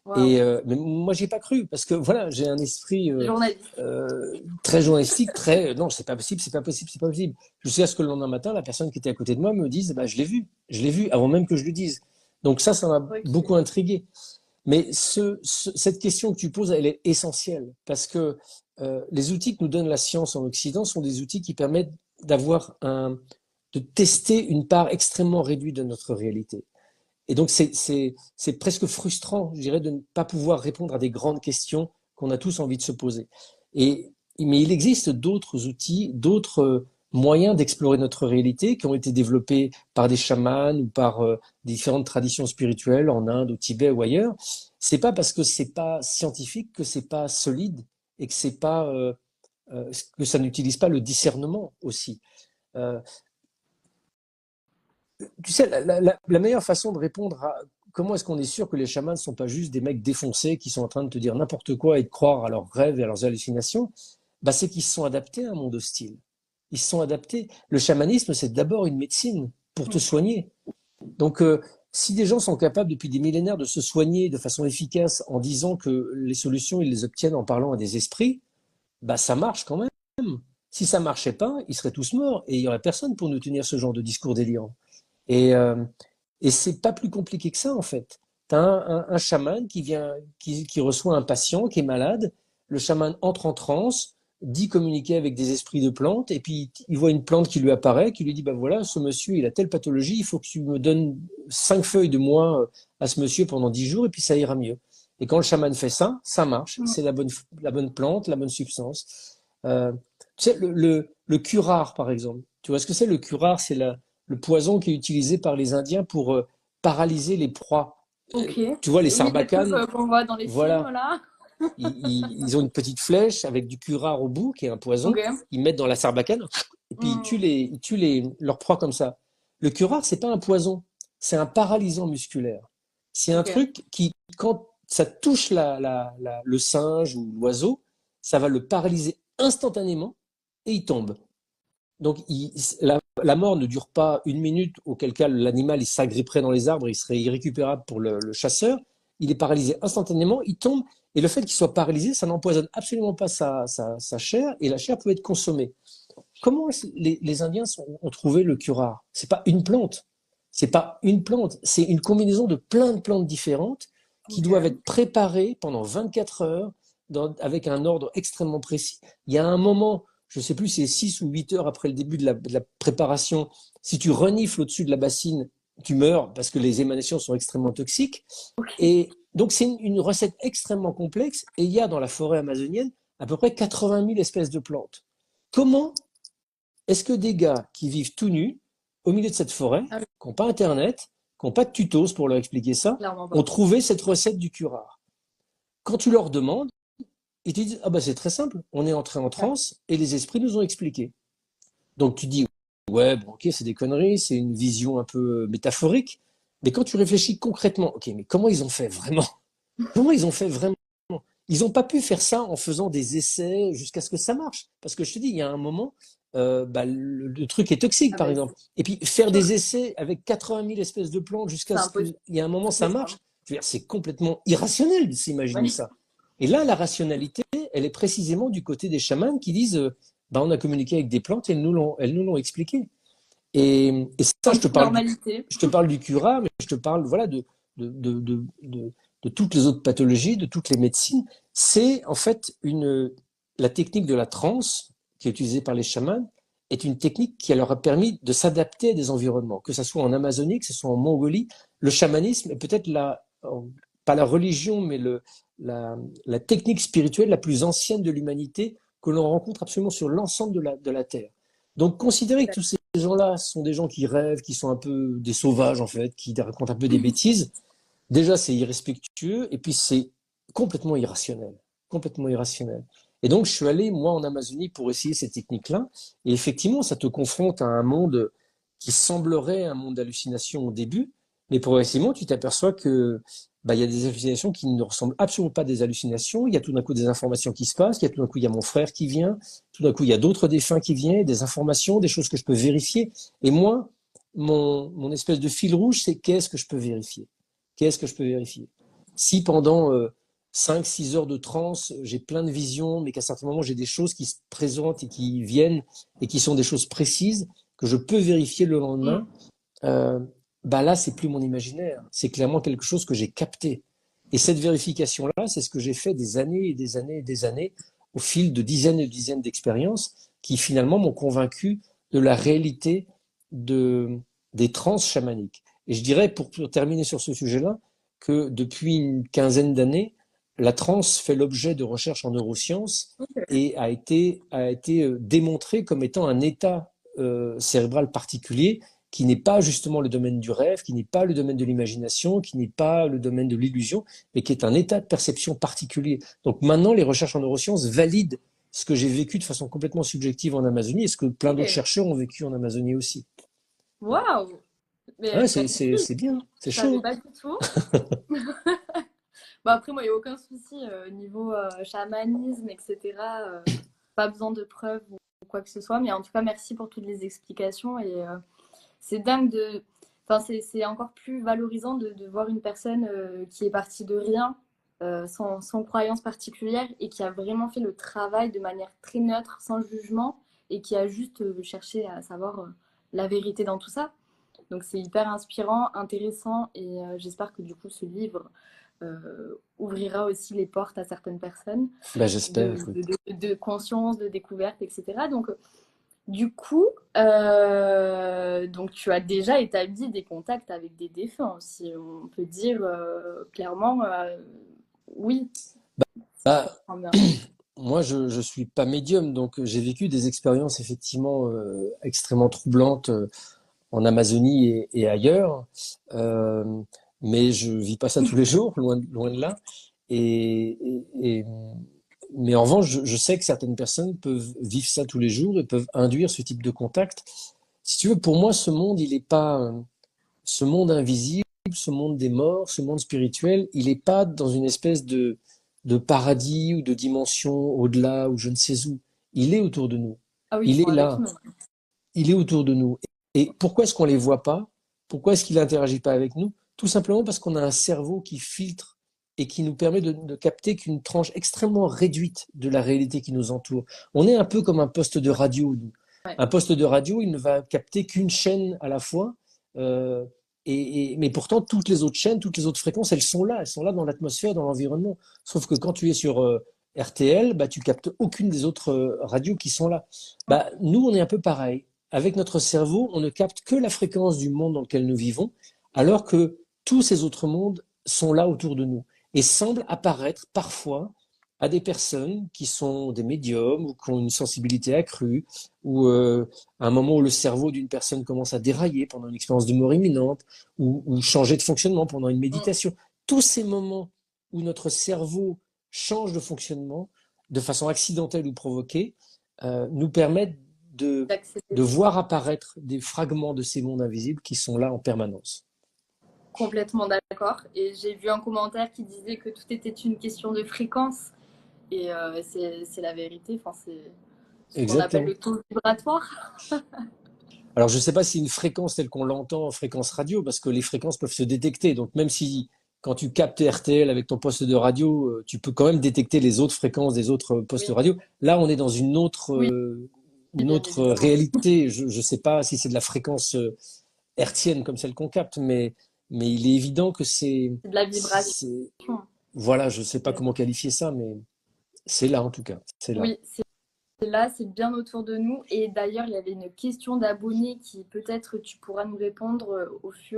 Waouh. Mais moi, j'ai pas cru parce que voilà, j'ai un esprit Journaliste. très journalistique, très non, c'est pas possible, c'est pas possible, c'est pas possible. Jusqu'à ce que le lendemain matin, la personne qui était à côté de moi me dise, bah, je l'ai vu avant même que je lui dise. Donc ça m'a Ok. beaucoup intrigué. Mais cette question que tu poses, elle est essentielle parce que les outils que nous donne la science en Occident sont des outils qui permettent de tester une part extrêmement réduite de notre réalité. Et donc c'est presque frustrant, je dirais, de ne pas pouvoir répondre à des grandes questions qu'on a tous envie de se poser. Mais il existe d'autres outils, d'autres moyens d'explorer notre réalité qui ont été développés par des chamans ou par différentes traditions spirituelles en Inde, au Tibet ou ailleurs. C'est pas parce que c'est pas scientifique que c'est pas solide et que c'est pas que ça n'utilise pas le discernement aussi. Euh, Tu sais, la meilleure façon de répondre à comment est-ce qu'on est sûr que les chamans ne sont pas juste des mecs défoncés qui sont en train de te dire n'importe quoi et de croire à leurs rêves et à leurs hallucinations, bah, c'est qu'ils se sont adaptés à un monde hostile. Ils se sont adaptés. Le chamanisme, c'est d'abord une médecine pour te soigner. Donc, si des gens sont capables depuis des millénaires de se soigner de façon efficace en disant que les solutions, ils les obtiennent en parlant à des esprits, bah, ça marche quand même. Si ça marchait pas, ils seraient tous morts et il y aurait personne pour nous tenir ce genre de discours délirant. Et, euh, et c'est pas plus compliqué que ça, en fait. Tu as un chaman qui reçoit un patient qui est malade. Le chaman entre en transe, dit communiquer avec des esprits de plantes, et puis il voit une plante qui lui apparaît, qui lui dit, bah voilà, ce monsieur, il a telle pathologie, il faut que tu me donnes 5 feuilles de moi à ce monsieur pendant 10 jours, et puis ça ira mieux. Et quand le chaman fait ça, ça marche. Mm. C'est la bonne plante, la bonne substance. Euh, Tu sais, le curare, par exemple. Tu vois ce que c'est le curare? C'est le poison qui est utilisé par les Indiens pour paralyser les proies. Ok. Tu vois, les Oui, des trucs sarbacanes, qu'on voit dans les films, voilà, là. ils ont une petite flèche avec du curare au bout, qui est un poison. Ok. Ils mettent dans la sarbacane et puis Mm. ils tuent leurs proies comme ça. Le curare, c'est pas un poison, c'est un paralysant musculaire. C'est un Ok. truc qui, quand ça touche le singe ou l'oiseau, ça va le paralyser instantanément et il tombe. Donc, la mort ne dure pas 1 minute, auquel cas l'animal il s'agripperait dans les arbres, il serait irrécupérable pour le chasseur. Il est paralysé instantanément, il tombe, et le fait qu'il soit paralysé, ça n'empoisonne absolument pas sa chair, et la chair peut être consommée. Comment les Indiens ont trouvé le curare? C'est pas une plante, c'est pas une plante, c'est une combinaison de plein de plantes différentes qui Ok. doivent être préparées pendant 24 heures avec un ordre extrêmement précis. Il y a un moment, je ne sais plus, c'est 6 ou 8 heures après le début de la préparation, si tu renifles au-dessus de la bassine, tu meurs parce que les émanations sont extrêmement toxiques. Ok. Et donc, c'est une recette extrêmement complexe. Et il y a dans la forêt amazonienne à peu près 80 000 espèces de plantes. Comment est-ce que des gars qui vivent tout nus au milieu de cette forêt, Ah oui, qui n'ont pas Internet, qui n'ont pas de tutos pour leur expliquer ça, clairement ont pas. trouvé cette recette du curare? Quand tu leur demandes, ils te disent, ah bah c'est très simple, on est entré en Ouais. transe et les esprits nous ont expliqué. Donc tu dis, ouais, bon, ok, c'est des conneries, c'est une vision un peu métaphorique, mais quand tu réfléchis concrètement, ok, mais comment ils ont fait vraiment? Comment ils ont fait vraiment? Ils n'ont pas pu faire ça en faisant des essais jusqu'à ce que ça marche. Parce que je te dis, il y a un moment, bah, le truc est toxique, Ah par ben, exemple. c'est Et puis faire sûr. des essais avec 80 000 espèces de plantes jusqu'à C'est ce qu'il impossible. y ait un moment, ça C'est ça. marche. Je veux dire, c'est complètement irrationnel de s'imaginer Ouais. ça. Et là, la rationalité, elle est précisément du côté des chamans qui disent, bah, on a communiqué avec des plantes et elles nous l'ont expliqué. Et ça, En toute normalité. je te parle du cura, mais je te parle voilà, de, de, de, de, de toutes les autres pathologies, de toutes les médecines. C'est en fait la technique de la transe qui est utilisée par les chamans est une technique qui leur a permis de s'adapter à des environnements, que ce soit en Amazonie, que ce soit en Mongolie. Le chamanisme est peut-être pas la religion, mais la technique spirituelle la plus ancienne de l'humanité que l'on rencontre absolument sur l'ensemble de la Terre. Donc, considérer que tous ces gens-là sont des gens qui rêvent, qui sont un peu des sauvages, en fait, qui racontent un peu des bêtises, déjà, c'est irrespectueux, et puis c'est complètement irrationnel. Complètement irrationnel. Et donc, je suis allé, moi, en Amazonie pour essayer ces techniques-là, et effectivement, ça te confronte à un monde qui semblerait un monde d'hallucination au début, Mais progressivement, tu t'aperçois que bah, il y a des hallucinations qui ne ressemblent absolument pas à des hallucinations. Il y a tout d'un coup des informations qui se passent. Il y a tout d'un coup, il y a mon frère qui vient. Tout d'un coup, il y a d'autres défunts qui viennent, des informations, des choses que je peux vérifier. Et moi, mon espèce de fil rouge, c'est qu'est-ce que je peux vérifier? Qu'est-ce que je peux vérifier? Si pendant 5, 6 heures de transe, j'ai plein de visions, mais qu'à certains moments, j'ai des choses qui se présentent et qui viennent et qui sont des choses précises que je peux vérifier le Mm. lendemain, euh, bah là, c'est plus mon imaginaire. C'est clairement quelque chose que j'ai capté. Et cette vérification-là, c'est ce que j'ai fait des années et des années et des années, au fil de dizaines et dizaines d'expériences, qui finalement m'ont convaincu de la réalité de, des trans chamaniques. Et je dirais, pour terminer sur ce sujet-là, que depuis une quinzaine d'années, la transe fait l'objet de recherches en neurosciences Ok. et a été démontrée comme étant un état cérébral particulier qui n'est pas justement le domaine du rêve, qui n'est pas le domaine de l'imagination, qui n'est pas le domaine de l'illusion, mais qui est un état de perception particulier. Donc maintenant, les recherches en neurosciences valident ce que j'ai vécu de façon complètement subjective en Amazonie et ce que plein d'autres Ok. chercheurs ont vécu en Amazonie aussi. Waouh! Mais Ouais, magnifique! c'est bien, c'est Je savais chaud. pas du tout. Bon, après, moi, il n'y a aucun souci niveau chamanisme, etc. Pas besoin de preuves ou quoi que ce soit. Mais en tout cas, merci pour toutes les explications. Et c'est dingue de. Enfin, c'est encore plus valorisant de voir une personne qui est partie de rien, sans croyance particulière, et qui a vraiment fait le travail de manière très neutre, sans jugement, et qui a juste cherché à savoir la vérité dans tout ça. Donc c'est hyper inspirant, intéressant, et j'espère que du coup ce livre ouvrira aussi les portes à certaines personnes Ben, j'espère, écoute. de conscience, de découverte, etc. Donc du coup, donc tu as déjà établi des contacts avec des défunts aussi. On peut dire clairement, oui, si je Bah, comprends bien. moi, je suis pas médium, donc j'ai vécu des expériences effectivement extrêmement troublantes en Amazonie et ailleurs. Euh, mais je vis pas ça tous les jours, loin de là. Mais en revanche, je sais que certaines personnes peuvent vivre ça tous les jours et peuvent induire ce type de contact. Si tu veux, pour moi, ce monde, il est pas, ce monde invisible, ce monde des morts, ce monde spirituel, il est pas dans une espèce de paradis ou de dimension au-delà ou je ne sais où. Il est autour de nous. Ah oui, ils Il sont est avec là. nous. Il est autour de nous. Et pourquoi est-ce qu'on les voit pas? Pourquoi est-ce qu'il n'interagit pas avec nous? Tout simplement parce qu'on a un cerveau qui filtre et qui nous permet de capter qu'une tranche extrêmement réduite de la réalité qui nous entoure. On est un peu comme un poste de radio. Nous. Ouais. Un poste de radio, il ne va capter qu'une chaîne à la fois. euh, mais pourtant, toutes les autres chaînes, toutes les autres fréquences, elles sont là dans l'atmosphère, dans l'environnement. Sauf que quand tu es sur RTL, bah, tu captes aucune des autres radios qui sont là. Bah, nous, on est un peu pareil. Avec notre cerveau, on ne capte que la fréquence du monde dans lequel nous vivons, alors que tous ces autres mondes sont là autour de nous et semblent apparaître parfois à des personnes qui sont des médiums ou qui ont une sensibilité accrue, ou à un moment où le cerveau d'une personne commence à dérailler pendant une expérience de mort imminente, ou changer de fonctionnement pendant une Mm. méditation. Tous ces moments où notre cerveau change de fonctionnement de façon accidentelle ou provoquée nous permettent de D'accepter tout voir ça. apparaître des fragments de ces mondes invisibles qui sont là en permanence. Complètement d'accord. Et j'ai vu un commentaire qui disait que tout était une question de fréquence. Et c'est la vérité. Enfin, c'est ce qu'on appelle Exactement. le taux vibratoire. Alors, je ne sais pas si une fréquence telle qu'on l'entend en fréquence radio, parce que les fréquences peuvent se détecter. Donc, même si quand tu captes RTL avec ton poste de radio, tu peux quand même détecter les autres fréquences des autres postes Oui, radio. Là, on est dans oui, une bien autre évidemment. réalité. Je ne sais pas si c'est de la fréquence hertzienne comme celle qu'on capte, mais il est évident que C'est de la vibration. c'est, voilà, je ne sais pas comment qualifier ça, mais c'est là en tout cas. C'est là. Oui, c'est là, c'est bien autour de nous. Et d'ailleurs, il y avait une question d'abonné qui peut-être tu pourras nous répondre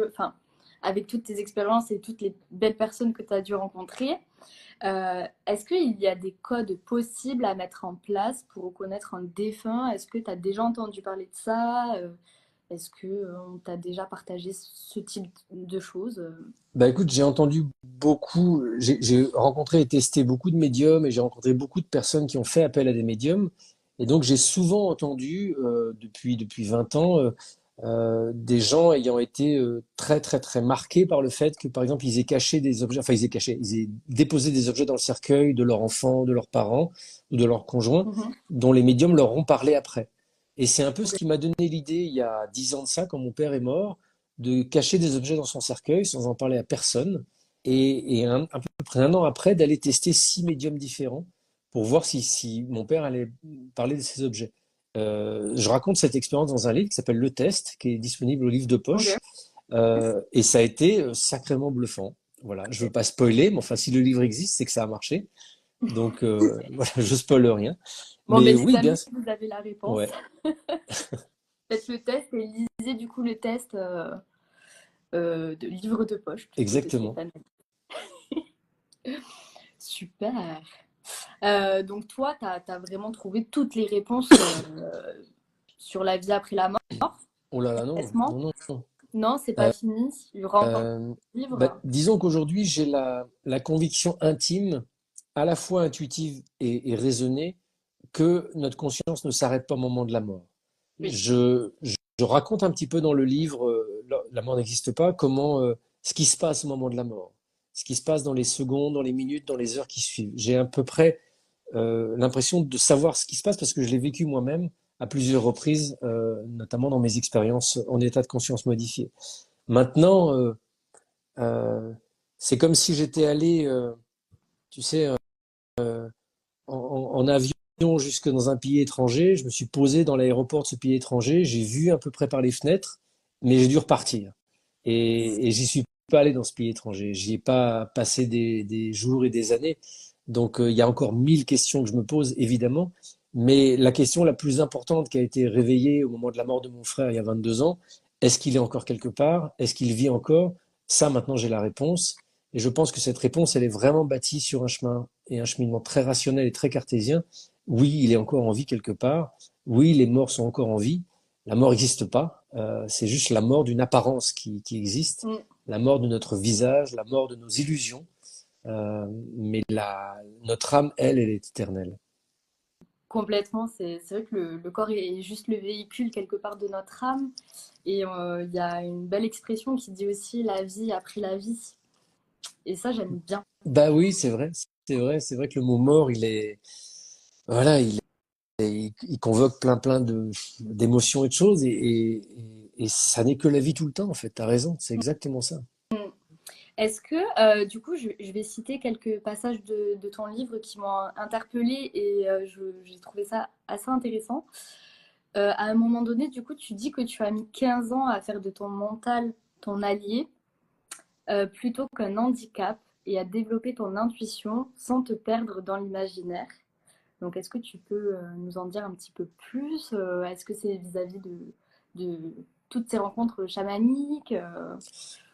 enfin, avec toutes tes expériences et toutes les belles personnes que tu as dû rencontrer. Est-ce qu'il y a des codes possibles à mettre en place pour reconnaître un défunt? Est-ce que tu as déjà entendu parler de ça? Est-ce qu'on t'a déjà partagé ce type de choses? Bah écoute, j'ai entendu beaucoup, j'ai rencontré et testé beaucoup de médiums et j'ai rencontré beaucoup de personnes qui ont fait appel à des médiums. Et donc j'ai souvent entendu, depuis 20 ans, des gens ayant été très très très marqués par le fait que, par exemple, ils aient caché des objets, enfin ils aient déposé des objets dans le cercueil de leur enfant, de leurs parents ou de leurs conjoints, Mhm. dont les médiums leur ont parlé après. Et c'est un peu ce Ok. qui m'a donné l'idée, il y a 10 ans de ça, quand mon père est mort, de cacher des objets dans son cercueil sans en parler à personne, et à peu près un an après, d'aller tester 6 médiums différents pour voir si mon père allait parler de ces objets. Je raconte cette expérience dans un livre qui s'appelle Le Test, qui est disponible au livre de Ok. poche, et ça a été sacrément bluffant. Voilà, je veux pas spoiler, mais enfin, si le livre existe, c'est que ça a marché. Donc voilà, je spoile rien. Bon, Mais ben, si oui, jamais bien, vous avez la réponse, ouais, faites le test et lisez du coup le test de livre de poche du coup de exactement. Stéphane. Super. Donc toi, tu as vraiment trouvé toutes les réponses sur la vie après la mort, Oh là là, non, complètement. non, non, non. Non, c'est pas fini. Il y aura encore Euh, des bah, livres. disons qu'aujourd'hui, j'ai la conviction intime, à la fois intuitive et raisonnée, que notre conscience ne s'arrête pas au moment de la mort. Oui. Je raconte un petit peu dans le livre La mort n'existe pas, comment ce qui se passe au moment de la mort, ce qui se passe dans les secondes, dans les minutes, dans les heures qui suivent. J'ai à peu près l'impression de savoir ce qui se passe parce que je l'ai vécu moi-même à plusieurs reprises, notamment dans mes expériences en état de conscience modifié. Maintenant, euh, c'est comme si j'étais allé, tu sais, en avion jusque dans un pays étranger. Je me suis posé dans l'aéroport de ce pays étranger. J'ai vu à peu près par les fenêtres, mais j'ai dû repartir. Et j'y suis pas allé dans ce pays étranger. J'y ai pas passé des jours et des années. Donc, il y a encore 1000 questions que je me pose, évidemment. Mais la question la plus importante qui a été réveillée au moment de la mort de mon frère il y a 22 ans, est-ce qu'il est encore quelque part? Est-ce qu'il vit encore? Ça, maintenant, j'ai la réponse. Et je pense que cette réponse, elle est vraiment bâtie sur un chemin et un cheminement très rationnel et très cartésien. Oui, il est encore en vie quelque part. Oui, les morts sont encore en vie. La mort n'existe pas. C'est juste la mort d'une apparence qui existe, Mm. la mort de notre visage, la mort de nos illusions. Mais notre âme, elle, elle est éternelle. Complètement, c'est vrai que le corps est juste le véhicule quelque part de notre âme. Et il y a une belle expression qui dit aussi la vie après la vie. Et ça, j'aime bien. Bah oui, c'est vrai, c'est vrai que le mot mort, voilà, il convoque plein d'émotions et de choses, et ça n'est que la vie tout le temps, en fait. T'as raison, c'est exactement ça. Est-ce que, du coup, je vais citer quelques passages de ton livre qui m'ont interpellée et j'ai trouvé ça assez intéressant. À un moment donné, du coup, tu dis que tu as mis 15 ans à faire de ton mental ton allié plutôt qu'un handicap et à développer ton intuition sans te perdre dans l'imaginaire. Donc, est-ce que tu peux nous en dire un petit peu plus? Est-ce que c'est vis-à-vis de toutes ces rencontres chamaniques?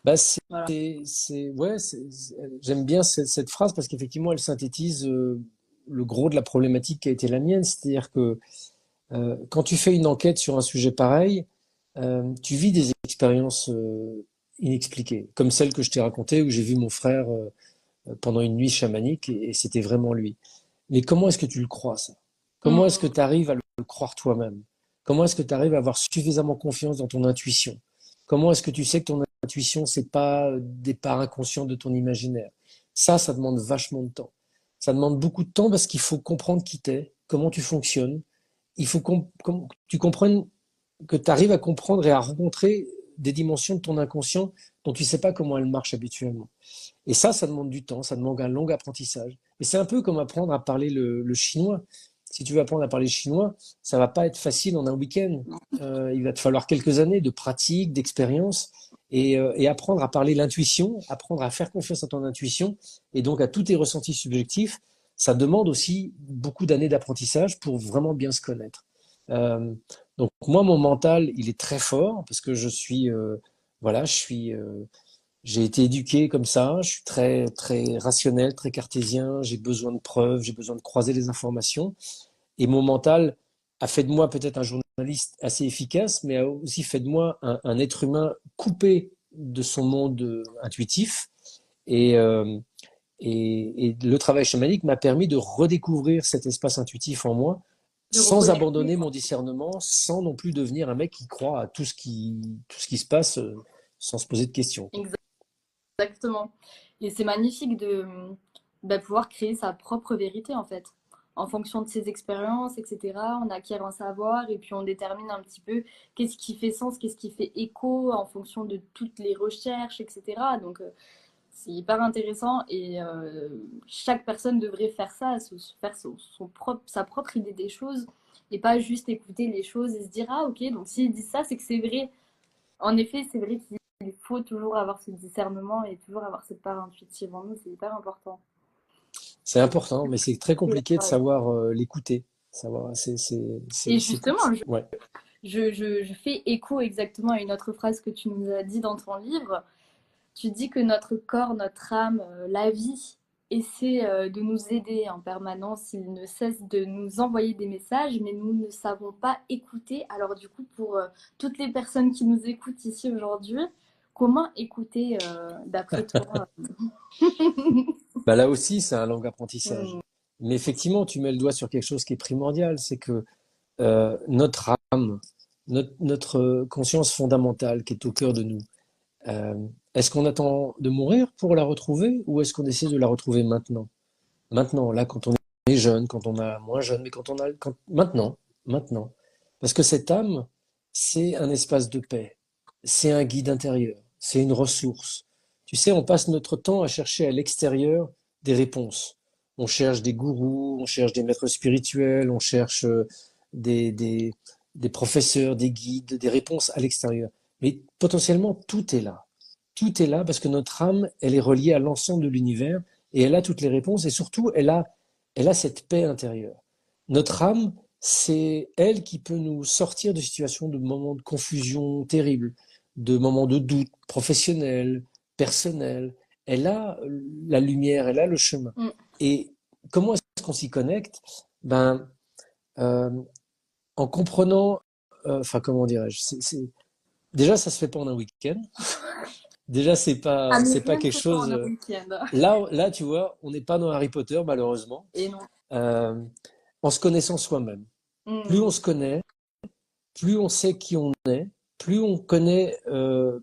Bah, Voilà. ouais, j'aime bien cette phrase parce qu'effectivement, elle synthétise le gros de la problématique qui a été la mienne. C'est-à-dire que quand tu fais une enquête sur un sujet pareil, tu vis des expériences inexpliquées, comme celle que je t'ai racontée où j'ai vu mon frère pendant une nuit chamanique et c'était vraiment lui. Mais comment est-ce que tu le crois, ça? Comment est-ce que Mm. tu arrives à le croire toi-même? Comment est-ce que tu arrives à avoir suffisamment confiance dans ton intuition? Comment est-ce que tu sais que ton intuition, c'est pas des parts inconscientes de ton imaginaire? Ça demande vachement de temps. Ça demande beaucoup de temps parce qu'il faut comprendre qui t'es, comment tu fonctionnes. Il faut que tu comprennes, que tu arrives à comprendre et à rencontrer des dimensions de ton inconscient dont tu sais pas comment elles marchent habituellement. Et ça demande du temps, ça demande un long apprentissage. Et c'est un peu comme apprendre à parler le chinois. Si tu veux apprendre à parler chinois, ça va pas être facile en un week-end. Il va te falloir quelques années de pratique, d'expérience, et apprendre à parler l'intuition, apprendre à faire confiance à ton intuition, et donc à tous tes ressentis subjectifs. Ça demande aussi beaucoup d'années d'apprentissage pour vraiment bien se connaître. Euh, donc moi, mon mental, il est très fort parce que voilà, j'ai été éduqué comme ça, je suis très, très rationnel, très cartésien, j'ai besoin de preuves, j'ai besoin de croiser les informations. Et mon mental a fait de moi peut-être un journaliste assez efficace, mais a aussi fait de moi un être humain coupé de son monde intuitif. Et, euh, et le travail chamanique m'a permis de redécouvrir cet espace intuitif en moi De sans reconnecter, abandonner quoi. mon discernement, sans non plus devenir un mec qui croit à tout ce qui se passe sans se poser de questions, quoi. Exactement. Et c'est magnifique de pouvoir créer sa propre vérité, en fait. En fonction de ses expériences, etc., on acquiert un savoir et puis on détermine un petit peu qu'est-ce qui fait sens, qu'est-ce qui fait écho en fonction de toutes les recherches, etc. Donc, c'est hyper intéressant et chaque personne devrait faire ça, faire sa propre idée des choses et pas juste écouter les choses et se dire, ah ok, donc s'ils disent ça, c'est que c'est vrai. En effet, c'est vrai qu'il faut toujours avoir ce discernement et toujours avoir cette part intuitive en nous, c'est hyper important. C'est important, mais c'est très Et, compliqué de savoir l'écouter. Savoir, justement, ouais. je fais écho exactement à une autre phrase que tu nous as dit dans ton livre. Tu dis que notre corps, notre âme, la vie essaie de nous aider en permanence. Il ne cesse de nous envoyer des messages, mais nous ne savons pas écouter. Alors du coup, pour toutes les personnes qui nous écoutent ici aujourd'hui, comment écouter d'après toi? Bah là aussi, c'est un long apprentissage. Hmm. Mais effectivement, tu mets le doigt sur quelque chose qui est primordial, c'est que notre âme, notre conscience fondamentale qui est au cœur de nous, euh, est-ce qu'on attend de mourir pour la retrouver ou est-ce qu'on essaie de la retrouver maintenant? Maintenant, là, quand on est jeune, quand on a moins jeune, mais maintenant, maintenant. Parce que cette âme, c'est un espace de paix, c'est un guide intérieur, c'est une ressource. Tu sais, on passe notre temps à chercher à l'extérieur des réponses. On cherche des gourous, on cherche des maîtres spirituels, on cherche des, des, des professeurs, des guides, des réponses à l'extérieur. Mais potentiellement, tout est là. Tout est là parce que notre âme, elle est reliée à l'ensemble de l'univers et elle a toutes les réponses et surtout, elle a cette paix intérieure. Notre âme, c'est elle qui peut nous sortir de situations, de moments de confusion terribles, de moments de doute professionnels, personnels. Elle a la lumière, elle a le chemin. Mm. Et comment est-ce qu'on s'y connecte? Ben, euh, en comprenant, enfin, comment dirais-je, déjà, ça se fait pas en un week-end. Déjà, Ah, mais c'est pas rien ne quelque se fait en chose. un week-end. Là, tu vois, on n'est pas dans Harry Potter, malheureusement. Et non. Euh, en se connaissant soi-même. Plus on Mm. se connaît, plus on sait qui on est, plus on connaît,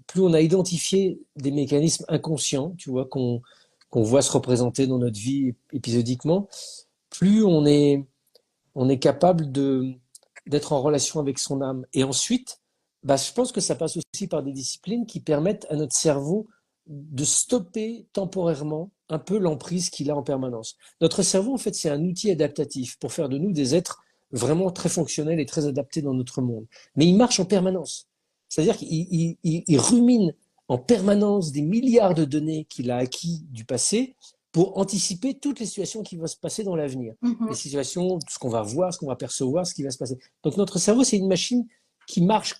plus on a identifié des mécanismes inconscients, tu vois, qu'on voit se représenter dans notre vie épisodiquement, plus on est capable d'être en relation avec son âme. Et ensuite, bah, je pense que ça passe aussi par des disciplines qui permettent à notre cerveau de stopper temporairement un peu l'emprise qu'il a en permanence. Notre cerveau, en fait, c'est un outil adaptatif pour faire de nous des êtres vraiment très fonctionnels et très adaptés dans notre monde. Mais il marche en permanence. C'est-à-dire qu'il rumine en permanence des milliards de données qu'il a acquis du passé pour anticiper toutes les situations qui vont se passer dans l'avenir. Les Mhm. situations, ce qu'on va voir, ce qu'on va percevoir, ce qui va se passer. Donc notre cerveau, c'est une machine qui marche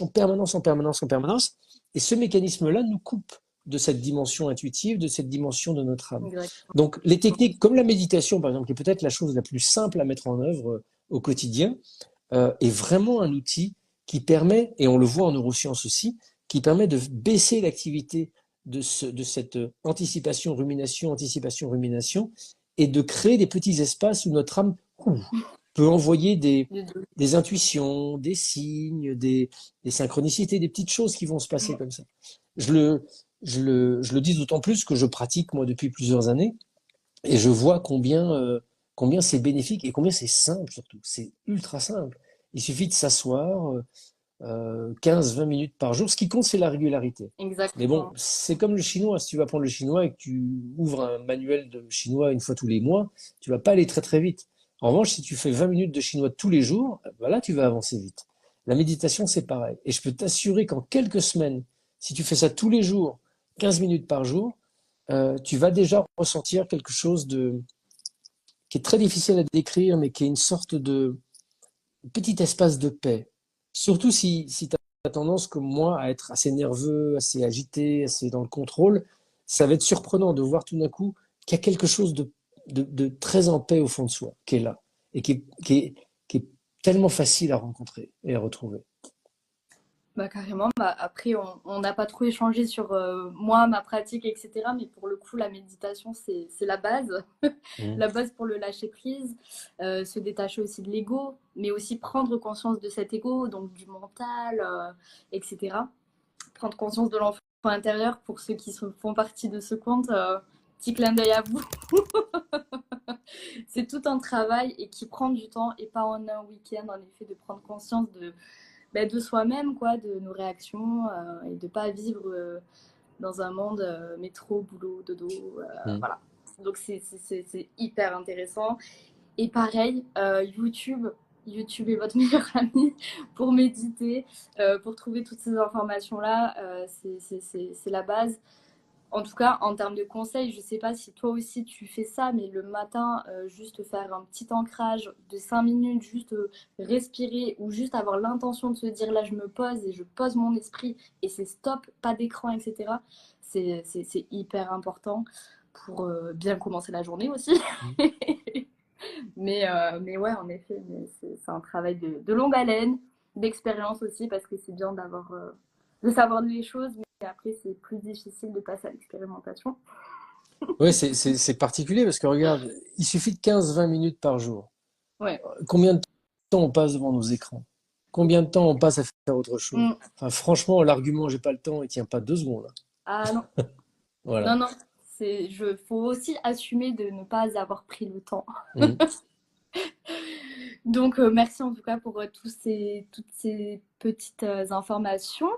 en permanence, en permanence, en permanence. Et ce mécanisme-là nous coupe de cette dimension intuitive, de cette dimension de notre âme. Exact. Donc les techniques comme la méditation, par exemple, qui est peut-être la chose la plus simple à mettre en œuvre au quotidien, est vraiment un outil qui permet, et on le voit en neurosciences aussi, qui permet de baisser l'activité de cette anticipation, rumination, et de créer des petits espaces où notre âme peut envoyer des intuitions, des signes, des synchronicités, des petites choses qui vont se passer comme ça. Je le dis d'autant plus que je pratique moi depuis plusieurs années et je vois combien c'est bénéfique et combien c'est simple surtout. C'est ultra simple. Il suffit de s'asseoir 15-20 minutes par jour. Ce qui compte, c'est la régularité. Mais bon, Exactement. c'est comme le chinois. Si tu vas apprendre le chinois et que tu ouvres un manuel de chinois une fois tous les mois, tu vas pas aller très très vite. En revanche, si tu fais 20 minutes de chinois tous les jours, ben là, tu vas avancer vite. La méditation, c'est pareil. Et je peux t'assurer qu'en quelques semaines, si tu fais ça tous les jours, 15 minutes par jour, tu vas déjà ressentir quelque chose qui est très difficile à décrire, mais qui est une sorte de petit espace de paix. Surtout si tu as tendance, comme moi, à être assez nerveux, assez agité, assez dans le contrôle, ça va être surprenant de voir tout d'un coup qu'il y a quelque chose de très en paix au fond de soi, qui est là, et qui est tellement facile à rencontrer et à retrouver. Bah, carrément. Bah, après, on n'a pas trop échangé sur moi, ma pratique, etc. Mais pour le coup, la méditation, c'est la base. Mm. La base pour le lâcher prise, se détacher aussi de l'ego, mais aussi prendre conscience de cet ego, donc du mental, etc. Prendre conscience de l'enfant intérieur pour ceux qui font partie de ce compte. Petit clin d'œil à vous. C'est tout un travail et qui prend du temps et pas en un week-end, en effet, de prendre conscience de soi-même, quoi, de nos réactions et de pas vivre dans un monde métro, boulot, dodo, Mm. voilà. Donc c'est hyper intéressant. Et pareil, YouTube est votre meilleur ami pour méditer, pour trouver toutes ces informations-là. C'est la base. En tout cas, en termes de conseils, je ne sais pas si toi aussi tu fais ça, mais le matin, juste faire un petit ancrage de 5 minutes, juste respirer ou juste avoir l'intention de se dire là, je me pose et je pose mon esprit et c'est stop, pas d'écran, etc. C'est hyper important pour bien commencer la journée aussi. Mm. Mais ouais, en effet, c'est un travail de longue haleine, d'expérience aussi, parce que c'est bien de savoir les choses, mais après, c'est plus difficile de passer à l'expérimentation. Ouais, c'est particulier parce que regarde, il suffit de 15-20 minutes par jour. Ouais. Combien de temps on passe devant nos écrans? Combien de temps on passe à faire autre chose? Mm. Enfin, franchement, l'argument j'ai pas le temps, il tient pas 2 secondes. Ah non, non, Voilà. non. Faut aussi assumer de ne pas avoir pris le temps. Mm. Donc, merci en tout cas pour toutes ces petites informations.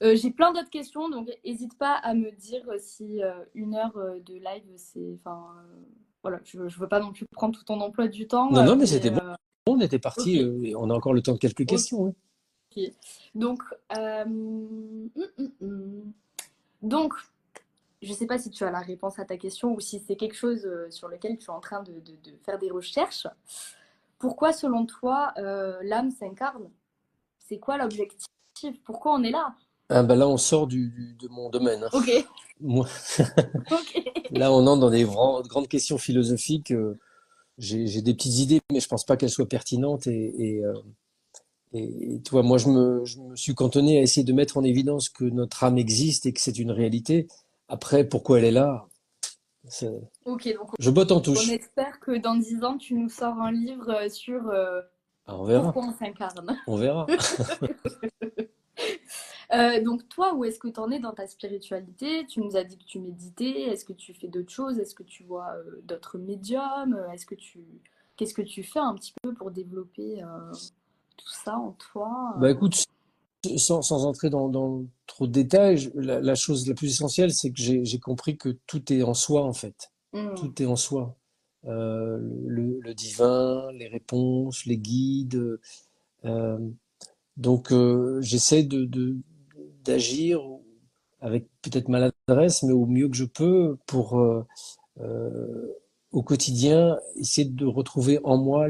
J'ai plein d'autres questions, donc n'hésite pas à me dire si 1 heure de live, enfin, voilà, je ne veux pas non plus prendre tout ton emploi du temps, Non, non, mais mais c'était bon. On était ok, parti. Et on a encore le temps de quelques ok. questions, hein. Donc, donc, je ne sais pas si tu as la réponse à ta question ou si c'est quelque chose sur lequel tu es en train de faire des recherches. Pourquoi, selon toi, l'âme s'incarne? C'est quoi l'objectif? Pourquoi on est là? Ah, bah là, on sort de mon domaine, hein. Ok, Moi, ok. là, on entre dans des grandes questions philosophiques. J'ai des petites idées, mais je pense pas qu'elles soient pertinentes. Et tu vois, moi, je me suis cantonné à essayer de mettre en évidence que notre âme existe et que c'est une réalité. Après, pourquoi elle est là? c'est- Ok, donc Je botte en on touche. espère que dans 10 ans, tu nous sors un livre sur Ah, on verra. pourquoi on s'incarne. On verra. Donc toi, où est-ce que tu en es dans ta spiritualité? Tu nous as dit que tu méditais. Est-ce que tu fais d'autres choses? Est-ce que tu vois d'autres médiums? Qu'est-ce que tu fais un petit peu pour développer tout ça en toi? Bah écoute, sans entrer dans trop de détails, la chose la plus essentielle, c'est que j'ai compris que tout est en soi, en fait. Hmm. Tout est en soi. Le divin, les réponses, les guides. euh, donc, j'essaie d'agir avec peut-être maladresse, mais au mieux que je peux pour, euh, au quotidien, essayer de retrouver en moi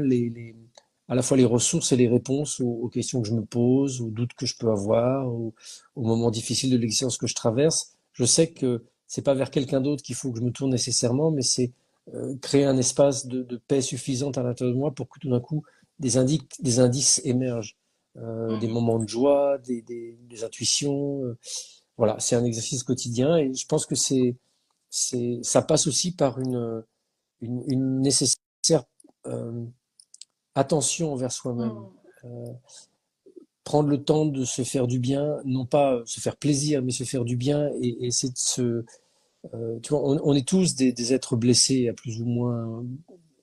à la fois les ressources et les réponses aux questions que je me pose, aux doutes que je peux avoir, aux moments difficiles de l'existence que je traverse. Je sais que c'est pas vers quelqu'un d'autre qu'il faut que je me tourne nécessairement, mais c'est créer un espace de paix suffisante à l'intérieur de moi pour que tout d'un coup des indices émergent, des Hmm. moments de joie, des intuitions. Voilà, c'est un exercice quotidien et je pense que ça passe aussi par une nécessaire euh, attention envers soi-même. Hmm. Euh, Prendre le temps de se faire du bien, non pas se faire plaisir, mais se faire du bien et essayer de tu vois, on est tous des êtres blessés à plus ou moins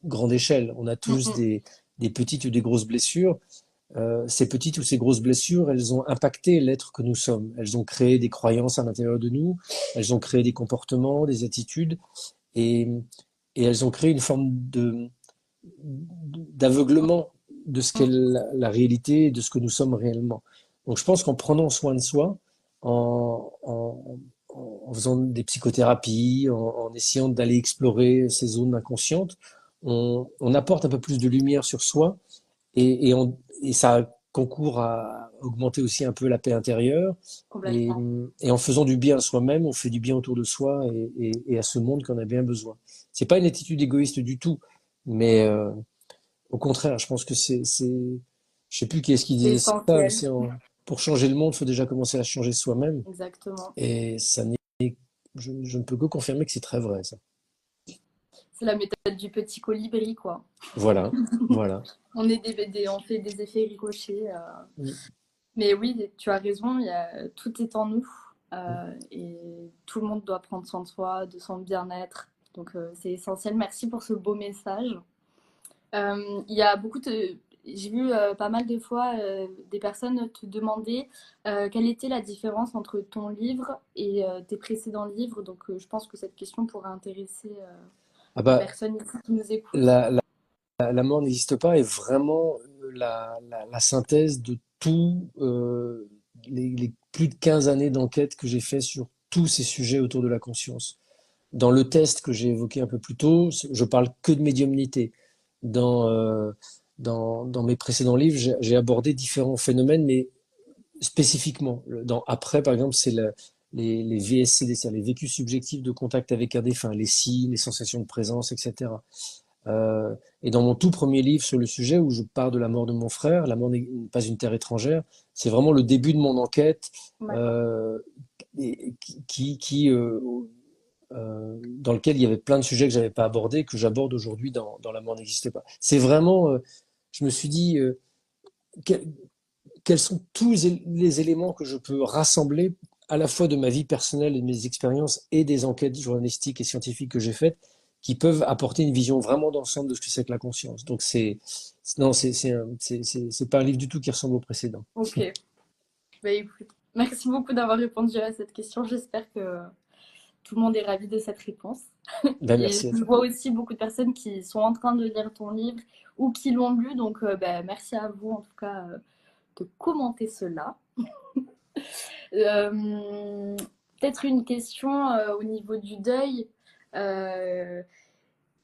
grande échelle. On a Hmm. tous Hmm. des petites ou des grosses blessures. Ces petites ou ces grosses blessures, elles ont impacté l'être que nous sommes. Elles ont créé des croyances à l'intérieur de nous. Elles ont créé des comportements, des attitudes. Et, et elles ont créé une forme d'aveuglement de ce qu'est Hmm. la réalité et de ce que nous sommes réellement. Donc je pense qu'en prenant soin de soi, en, en, en faisant des psychothérapies, en essayant d'aller explorer ces zones inconscientes, on apporte un peu plus de lumière sur soi et ça concourt à augmenter aussi un peu la paix intérieure. Et, Complètement. et en faisant du bien à soi-même, on fait du bien autour de soi et à ce monde qu'on a bien besoin. C'est pas une attitude égoïste du tout, mais au contraire, je pense que je sais plus qui est-ce qui C'est disait ça, mais essentiel. pour changer le monde, il faut déjà commencer à changer soi-même. Exactement. Et je ne peux que confirmer que c'est très vrai, ça. C'est la méthode du petit colibri, quoi. Voilà, voilà. On fait des effets ricochets. Mm, Mais oui, tu as raison, tout est en nous. mm. Et tout le monde doit prendre soin de soi, de son bien-être. Donc c'est essentiel. Merci pour ce beau message. Il y a beaucoup de... J'ai vu pas mal de fois des personnes te demander quelle était la différence entre ton livre et tes précédents livres. Donc je pense que cette question pourrait intéresser Ah les bah, personnes ici qui nous écoutent. la, la mort n'existe pas est vraiment la synthèse de tous les plus de 15 années d'enquête que j'ai fait sur tous ces sujets autour de la conscience. Dans le test que j'ai évoqué un peu plus tôt, je parle que de médiumnité. Dans, dans mes précédents livres, j'ai abordé différents phénomènes, mais spécifiquement. Dans Après, par exemple, c'est les VSCD, c'est-à-dire les vécus subjectifs de contact avec un défunt, les signes, les sensations de présence, etc. Et dans mon tout premier livre sur le sujet, où je parle de la mort de mon frère, La mort n'est pas une terre étrangère, c'est vraiment le début de mon enquête D'accord. euh, dans lequel il y avait plein de sujets que j'avais pas abordés, que j'aborde aujourd'hui dans La mort n'existe pas. C'est vraiment, je me suis dit, quels, quels sont tous les éléments que je peux rassembler à la fois de ma vie personnelle et de mes expériences et des enquêtes journalistiques et scientifiques que j'ai faites qui peuvent apporter une vision vraiment d'ensemble de ce que c'est que la conscience. Donc non, c'est pas un livre du tout qui ressemble au précédent. Ok. Bah, écoute, merci beaucoup d'avoir répondu à cette question. J'espère que tout le monde est ravi de cette réponse. Ben, Et merci à je toi. vois aussi beaucoup de personnes qui sont en train de lire ton livre ou qui l'ont lu. Donc, bah, merci à vous, en tout cas, de commenter cela. Euh, Peut-être une question au niveau du deuil. Euh,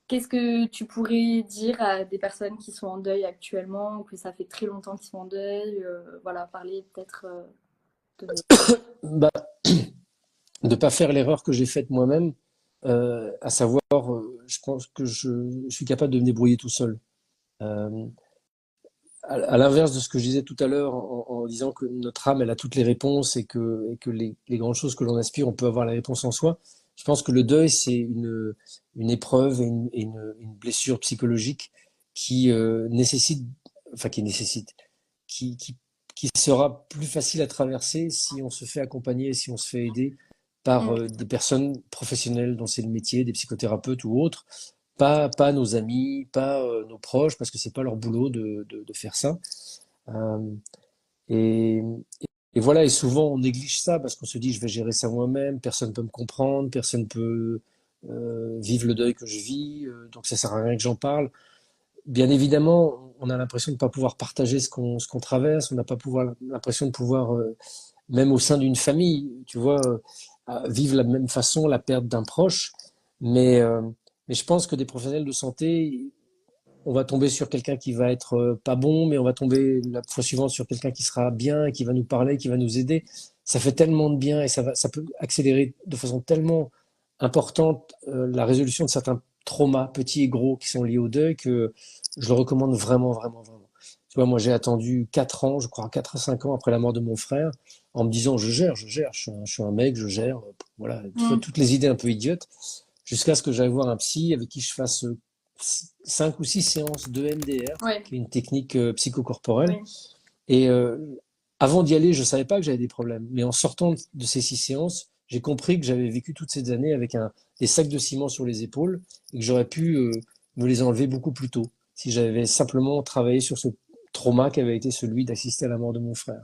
Qu'est-ce que tu pourrais dire à des personnes qui sont en deuil actuellement ou que ça fait très longtemps qu'ils sont en deuil? Voilà, parler peut-être de... Bah, de pas faire l'erreur que j'ai faite moi-même, à savoir, je pense que je suis capable de me débrouiller tout seul. Euh, à l'inverse de ce que je disais tout à l'heure en disant que notre âme, elle a toutes les réponses et que les grandes choses que l'on aspire, on peut avoir la réponse en soi. Je pense que le deuil, c'est une épreuve une blessure psychologique qui nécessite, enfin qui nécessite, qui, qui, qui sera plus facile à traverser si on se fait accompagner, si on se fait aider par Mm, des personnes professionnelles dont c'est le métier, des psychothérapeutes ou autres, pas nos amis, pas nos proches, parce que c'est pas leur boulot de faire ça. Euh, et, et voilà, et souvent on néglige ça parce qu'on se dit je vais gérer ça moi-même, personne peut me comprendre, personne peut vivre le deuil que je vis, donc ça sert à rien que j'en parle. Bien évidemment, on a l'impression de ne pas pouvoir partager ce qu'on traverse, on n'a pas l'impression de pouvoir, même au sein d'une famille, tu vois, vivre la même façon la perte d'un proche. Mais, euh, mais je pense que des professionnels de santé, on va tomber sur quelqu'un qui va être pas bon, mais on va tomber la fois suivante sur quelqu'un qui sera bien, et qui va nous parler, qui va nous aider. Ça fait tellement de bien et ça peut accélérer de façon tellement importante la résolution de certains traumas, petits et gros, qui sont liés au deuil, que je le recommande vraiment, vraiment, vraiment. Tu vois, moi j'ai attendu 4 ans, je crois 4 à 5 ans après la mort de mon frère, en me disant je suis un mec, je gère, voilà, tu vois, mm, toutes les idées un peu idiotes, jusqu'à ce que j'aille voir un psy avec qui je fasse 5 ou 6 séances de MDR, ouais, qui est une technique psychocorporelle. oui. Et avant d'y aller, je savais pas que j'avais des problèmes. Mais en sortant de ces 6 séances, j'ai compris que j'avais vécu toutes ces années avec des sacs de ciment sur les épaules et que j'aurais pu me les enlever beaucoup plus tôt si j'avais simplement travaillé sur ce trauma qui avait été celui d'assister à la mort de mon frère.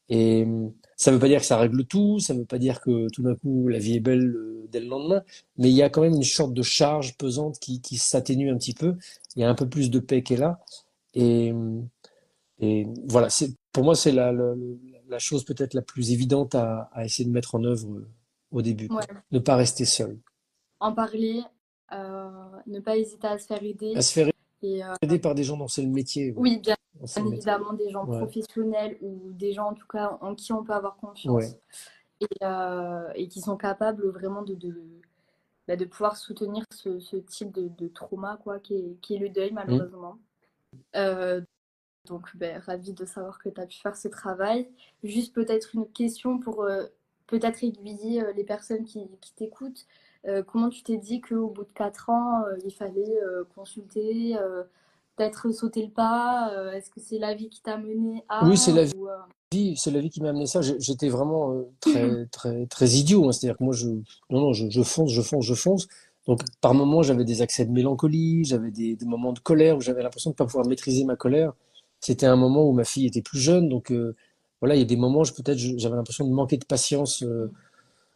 Et ça ne veut pas dire que ça règle tout, ça ne veut pas dire que tout d'un coup la vie est belle dès le lendemain, mais il y a quand même une sorte de charge pesante qui s'atténue un petit peu. Il y a un peu plus de paix qui est là. Et, et voilà, pour moi, c'est la chose peut-être la plus évidente à essayer de mettre en œuvre au début, quoi. Ouais. Ne pas rester seul. En parler, ne pas hésiter à se faire À aider. se faire Et aider par des gens dont c'est le métier. Ouais. oui, bien Dont c'est le métier. évidemment, des gens Ouais. professionnels ou des gens en tout cas en qui on peut avoir Ouais. confiance et qui sont capables vraiment bah, de pouvoir soutenir ce type de trauma quoi, qui est le deuil Mm. malheureusement. Euh, donc, ben, ravie de savoir que tu as pu faire ce travail. Juste peut-être une question pour peut-être aiguiller les personnes qui t'écoutent. Comment tu t'es dit qu'au bout de 4 ans, il fallait consulter, peut-être sauter le pas? Est-ce que c'est la vie qui t'a mené Oui, c'est à la ou, vie, c'est la vie qui m'a amené ça. J'étais vraiment très, très, très idiot, hein. C'est-à-dire que moi, non, non, je fonce, je fonce, je fonce. Donc, par moments, j'avais des accès de mélancolie, j'avais des moments de colère où j'avais l'impression de ne pas pouvoir maîtriser ma colère. C'était un moment où ma fille était plus jeune, donc voilà, il y a des moments, j'avais l'impression de manquer de patience,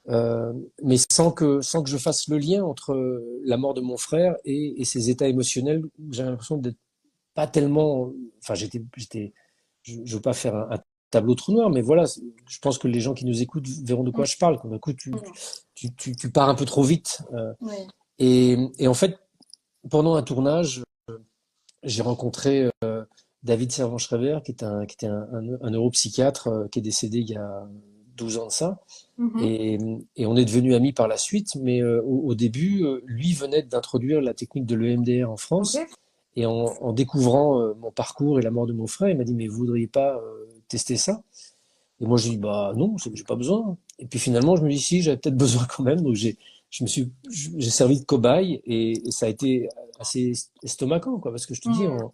euh, mais sans que je fasse le lien entre la mort de mon frère et ces états émotionnels. J'avais l'impression d'être pas tellement, enfin, je veux pas faire un tableau trop noir, mais voilà, je pense que les gens qui nous écoutent verront de quoi je parle. Quoi. D'un coup, mm, tu pars un peu trop vite. oui, Et en fait, pendant un tournage, j'ai rencontré David Servan-Schreiber, qui était un neuropsychiatre qui est décédé il y a 12 ans de ça. mhm, Et on est devenus amis par la suite, mais au début, lui venait d'introduire la technique de l'EMDR en ok, France. Et en découvrant mon parcours et la mort de mon frère, il m'a dit, mais vous voudriez pas tester ça? Et moi, j'ai dit, bah non, j'ai pas besoin. Et puis finalement, je me dis, si, j'avais peut-être besoin quand même. Donc j'ai servi de cobaye et ça a été assez estomacant, quoi. Parce que je te dis, mm,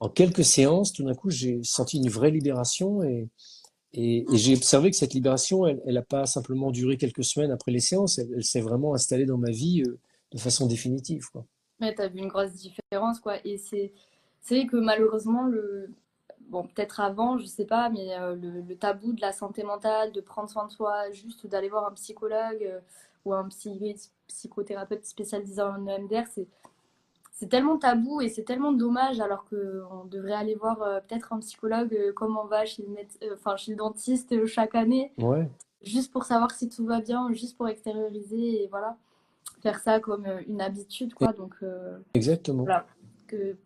en quelques séances, tout d'un coup, j'ai senti une vraie libération et j'ai observé que cette libération, elle n'a pas simplement duré quelques semaines après les séances, elle s'est vraiment installée dans ma vie de façon définitive, quoi. ouais, t'as vu une grosse différence, quoi. Et c'est vrai que malheureusement, bon, peut-être avant, je sais pas, mais le tabou de la santé mentale, de prendre soin de soi, juste d'aller voir un psychologue ou un psychothérapeute spécialisé en EMDR, c'est tellement tabou et c'est tellement dommage alors qu'on devrait aller voir peut-être un psychologue comme on va chez enfin, chez le dentiste chaque année, Ouais, juste pour savoir si tout va bien, juste pour extérioriser et voilà, faire ça comme une habitude, quoi. Donc, exactement. voilà.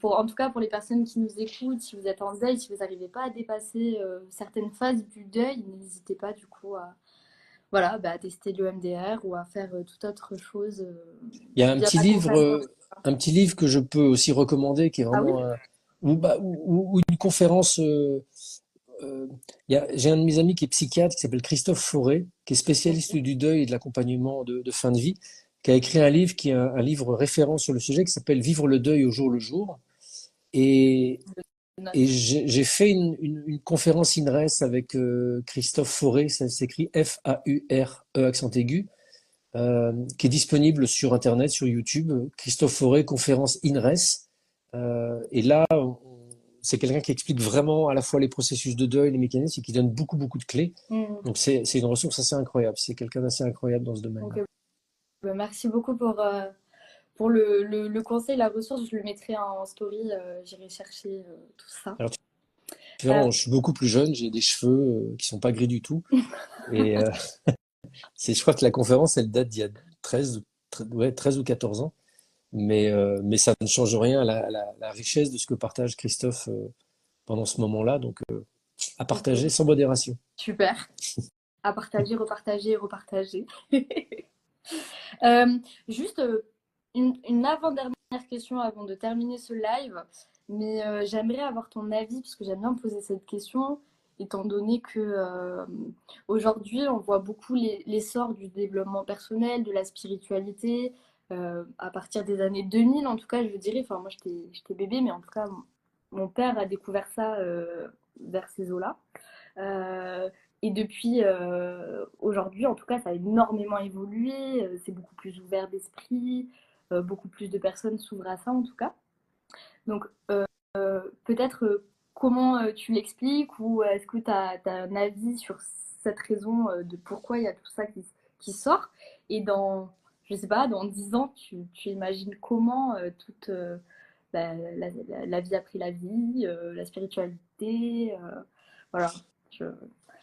En tout cas, pour les personnes qui nous écoutent, si vous êtes en deuil, si vous n'arrivez pas à dépasser certaines phases du deuil, n'hésitez pas du coup à, voilà, bah, à tester le MDR ou à faire toute autre chose Il y a bien accompagnée. un petit livre que je peux aussi recommander, qui est Ah oui? vraiment ou une conférence. J'ai un de mes amis qui est psychiatre, qui s'appelle Christophe Fauré, qui est spécialiste du deuil et de l'accompagnement de fin de vie, qui a écrit un livre qui est un livre référent sur le sujet, qui s'appelle Vivre le deuil au jour le jour. Et, Je et note. j'ai fait une conférence INRES avec Christophe Fauré, ça s'écrit Faure, accent aigu, qui est disponible sur Internet, sur YouTube. Christophe Fauré, conférence INRES. Et là, c'est quelqu'un qui explique vraiment à la fois les processus de deuil, les mécanismes, et qui donne beaucoup, beaucoup de clés. Mm. Donc c'est une ressource assez incroyable. C'est quelqu'un d'assez incroyable dans ce Donc, domaine-là. bah, merci beaucoup pour le conseil, la ressource. Je le mettrai en story. J'irai chercher tout ça. Alors tu verras, Euh, je suis beaucoup plus jeune, j'ai des cheveux qui sont pas gris du tout. Et je crois que la conférence, elle date d'il y a 13 ou 14 ans. Mais ça ne change rien à la richesse de ce que partage Christophe pendant ce moment-là. Donc à ok, partager sans modération. super. À partager, repartager, repartager. Euh, juste une avant-dernière question avant de terminer ce live, mais j'aimerais avoir ton avis parce que j'aime bien me poser cette question, étant donné que aujourd'hui on voit beaucoup l'essor du développement personnel, de la spiritualité, à partir des années 2000 en tout cas, je dirais. Enfin, moi j'étais bébé, mais en tout cas, mon père a découvert ça vers ces eaux-là. Euh, et depuis aujourd'hui, en tout cas, ça a énormément évolué. C'est beaucoup plus ouvert d'esprit. Beaucoup plus de personnes s'ouvrent à ça, en tout cas. Donc, peut-être comment tu l'expliques ou est-ce que tu as un avis sur cette raison de pourquoi il y a tout ça qui sort. Et dans, je sais pas, dans 10 ans, tu imagines comment toute la vie après la vie, la spiritualité, voilà. Je...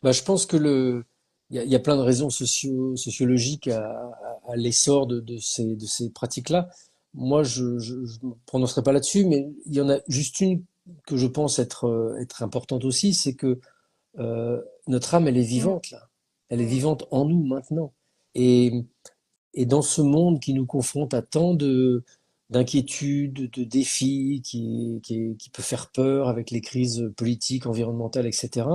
Bah, je pense que il y a plein de raisons sociologiques à l'essor de ces pratiques-là. Moi, je me prononcerai pas là-dessus, mais il y en a juste une que je pense être importante aussi, c'est que notre âme, elle est Mm, vivante là. Elle est mm, vivante en nous maintenant. Et, et dans ce monde qui nous confronte à tant d'inquiétude, de défis qui peut faire peur avec les crises politiques, environnementales, etc.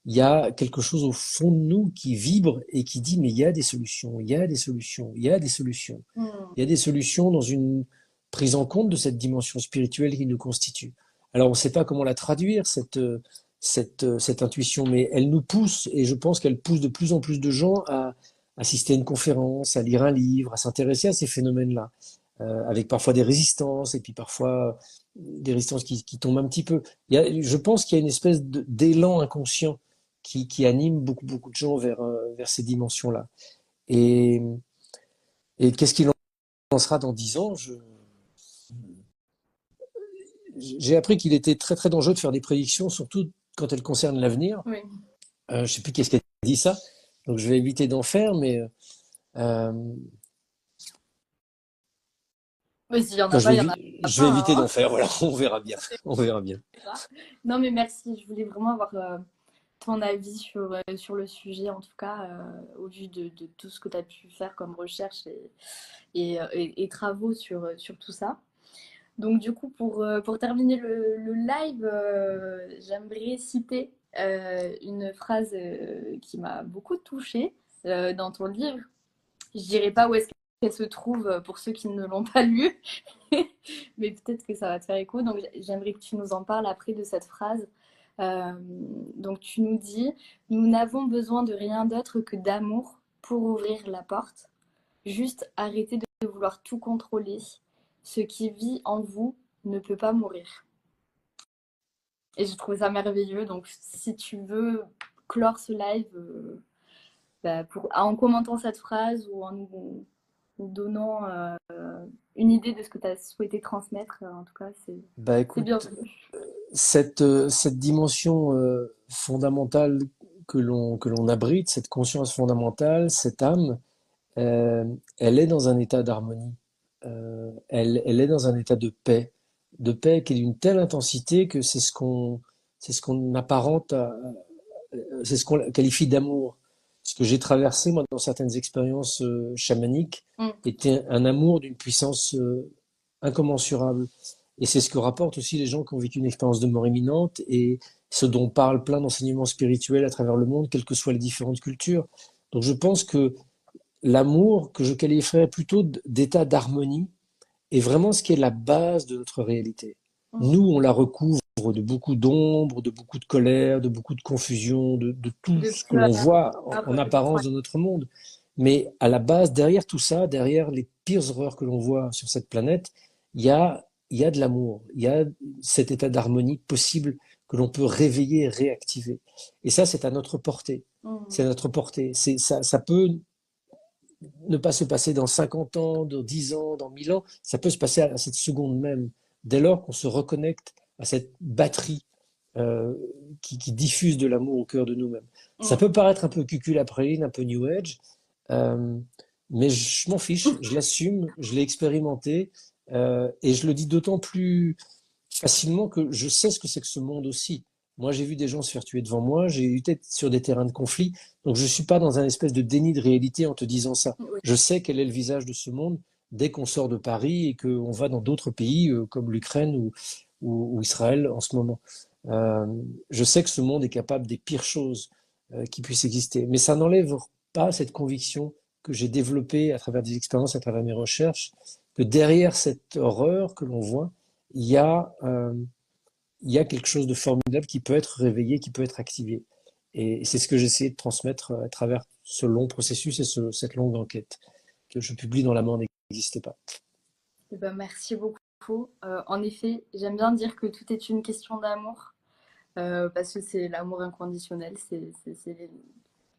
Il y a quelque chose au fond de nous qui vibre et qui dit, mais il y a des solutions, il y a des solutions, il y a des solutions. Mm. Il y a des solutions dans une prise en compte de cette dimension spirituelle qui nous constitue. Alors, on ne sait pas comment la traduire, cette intuition, mais elle nous pousse, et je pense qu'elle pousse de plus en plus de gens à assister à une conférence, à lire un livre, à s'intéresser à ces phénomènes-là, avec parfois des résistances, et puis parfois des résistances qui tombent un petit peu. Je pense qu'il y a une espèce d'élan inconscient qui anime beaucoup de gens vers ces dimensions-là. Et, et qu'est-ce qu'il en sera dans 10 ans? J'ai appris qu'il était très dangereux de faire des prédictions, surtout quand elles concernent l'avenir. Oui. Je ne sais plus qu'est-ce qui a dit ça, donc je vais éviter d'en faire, mais euh, Oui, s'il y en enfin, a pas, il y en a je vais pas, éviter d'en hein. faire. Voilà, on verra bien. On verra bien. Non, mais merci. Je voulais vraiment avoir ton avis sur le sujet, en tout cas, au vu de tout ce que tu as pu faire comme recherche et travaux sur tout ça. Donc, du coup, pour terminer le live, j'aimerais citer une phrase qui m'a beaucoup touchée dans ton livre. Je dirais pas où est-ce qu'elle se trouve pour ceux qui ne l'ont pas lu, mais peut-être que ça va te faire écho. Donc, j'aimerais que tu nous en parles après de cette phrase. Euh, donc, tu nous dis, nous n'avons besoin de rien d'autre que d'amour pour ouvrir la porte. Juste arrêtez de vouloir tout contrôler. Ce qui vit en vous ne peut pas mourir. Et j'ai trouvé ça merveilleux. Donc, si tu veux clore ce live bah, en commentant cette phrase ou en nous donnant une idée de ce que tu as souhaité transmettre, en tout cas, Bah c'est écoute, bienvenu. cette dimension fondamentale que l'on abrite, cette conscience fondamentale, cette âme, euh, elle est dans un état d'harmonie. Elle est dans un état de paix qui est d'une telle intensité que c'est ce qu'on apparente c'est ce qu'on qualifie d'amour. Ce que j'ai traversé, moi, dans certaines expériences chamaniques, Mm. était un amour d'une puissance incommensurable. Et c'est ce que rapportent aussi les gens qui ont vécu une expérience de mort imminente et ce dont parlent plein d'enseignements spirituels à travers le monde, quelles que soient les différentes cultures. Donc je pense que l'amour, que je qualifierais plutôt d'état d'harmonie, est vraiment ce qui est la base de notre réalité. Mm. Nous, on la recouvre de beaucoup d'ombre, de beaucoup de colère, de beaucoup de confusion, de tout De ce que l'on peur. voit en Ouais. apparence de notre monde. Mais à la base, derrière tout ça, derrière les pires horreurs que l'on voit sur cette planète, il y a de l'amour, il y a cet état d'harmonie possible que l'on peut réveiller et réactiver. Et ça, c'est à notre portée. C'est à Mm. notre portée. Ça peut ne pas se passer dans 50 ans, dans 10 ans, dans 1000 ans, ça peut se passer à cette seconde même, dès lors qu'on se reconnecte à cette batterie euh, qui diffuse de l'amour au cœur de nous-mêmes. Ça Mm. peut paraître un peu cuculapraline, un peu New Age, euh, mais je m'en fiche, je l'assume, je l'ai expérimenté, et je le dis d'autant plus facilement que je sais ce que c'est que ce monde aussi. Moi, j'ai vu des gens se faire tuer devant moi, j'ai eu tête sur des terrains de conflit, donc je ne suis pas dans un espèce de déni de réalité en te disant ça. Oui. Je sais quel est le visage de ce monde dès qu'on sort de Paris et qu'on va dans d'autres pays comme l'Ukraine ou Israël en ce moment. Euh, je sais que ce monde est capable des pires choses qui puissent exister, mais ça n'enlève pas cette conviction que j'ai développée à travers des expériences, à travers mes recherches, que derrière cette horreur que l'on voit, il y a, euh, il y a quelque chose de formidable qui peut être réveillé, qui peut être activé. Et c'est ce que j'ai essayé de transmettre à travers ce long processus et cette longue enquête que je publie dans La mort n'existe pas. Eh ben, merci beaucoup. En effet, j'aime bien dire que tout est une question d'amour, parce que c'est l'amour inconditionnel, c'est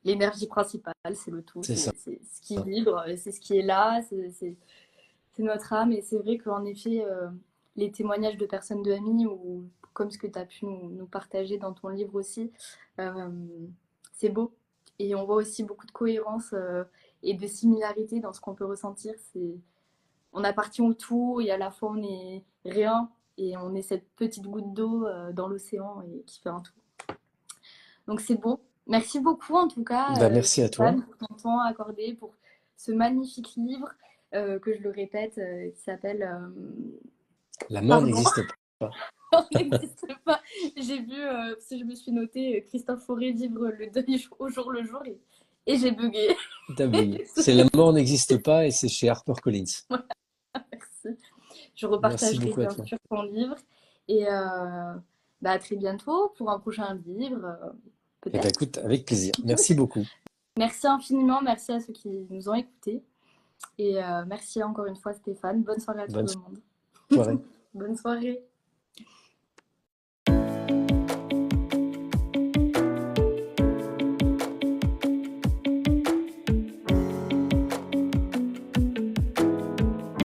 l'énergie principale, c'est le tout, C'est ça. c'est ce qui vibre, c'est ce qui est là, c'est notre âme. Et c'est vrai qu'en effet, les témoignages de personnes de amis, ou comme ce que tu as pu nous partager dans ton livre aussi, euh, c'est beau. Et on voit aussi beaucoup de cohérence et de similarité dans ce qu'on peut ressentir. On appartient au tout et à la fois on est rien et on est cette petite goutte d'eau dans l'océan et qui fait un tout. Donc c'est beau. Merci beaucoup en tout cas, Bah, merci à toi. Stéphane, pour ton temps accordé, pour ce magnifique livre. que je le répète, qui s'appelle La mort Pardon, n'existe pas. on n'existe pas. J'ai vu, parce que je me suis noté Christophe Fauré vivre le deuil au jour le jour et j'ai bugué. T'as bugué. C'est La mort n'existe pas et c'est chez HarperCollins. Merci. Je Merci repartagerai beaucoup à bien toi. sûr ton livre et bah, à très bientôt pour un prochain livre, Eh ben, peut-être. écoute, avec plaisir. Merci beaucoup. Merci infiniment, merci à ceux qui nous ont écoutés et merci encore une fois Stéphane. Bonne soirée à tout Bonne le monde. soirée. Bonne soirée.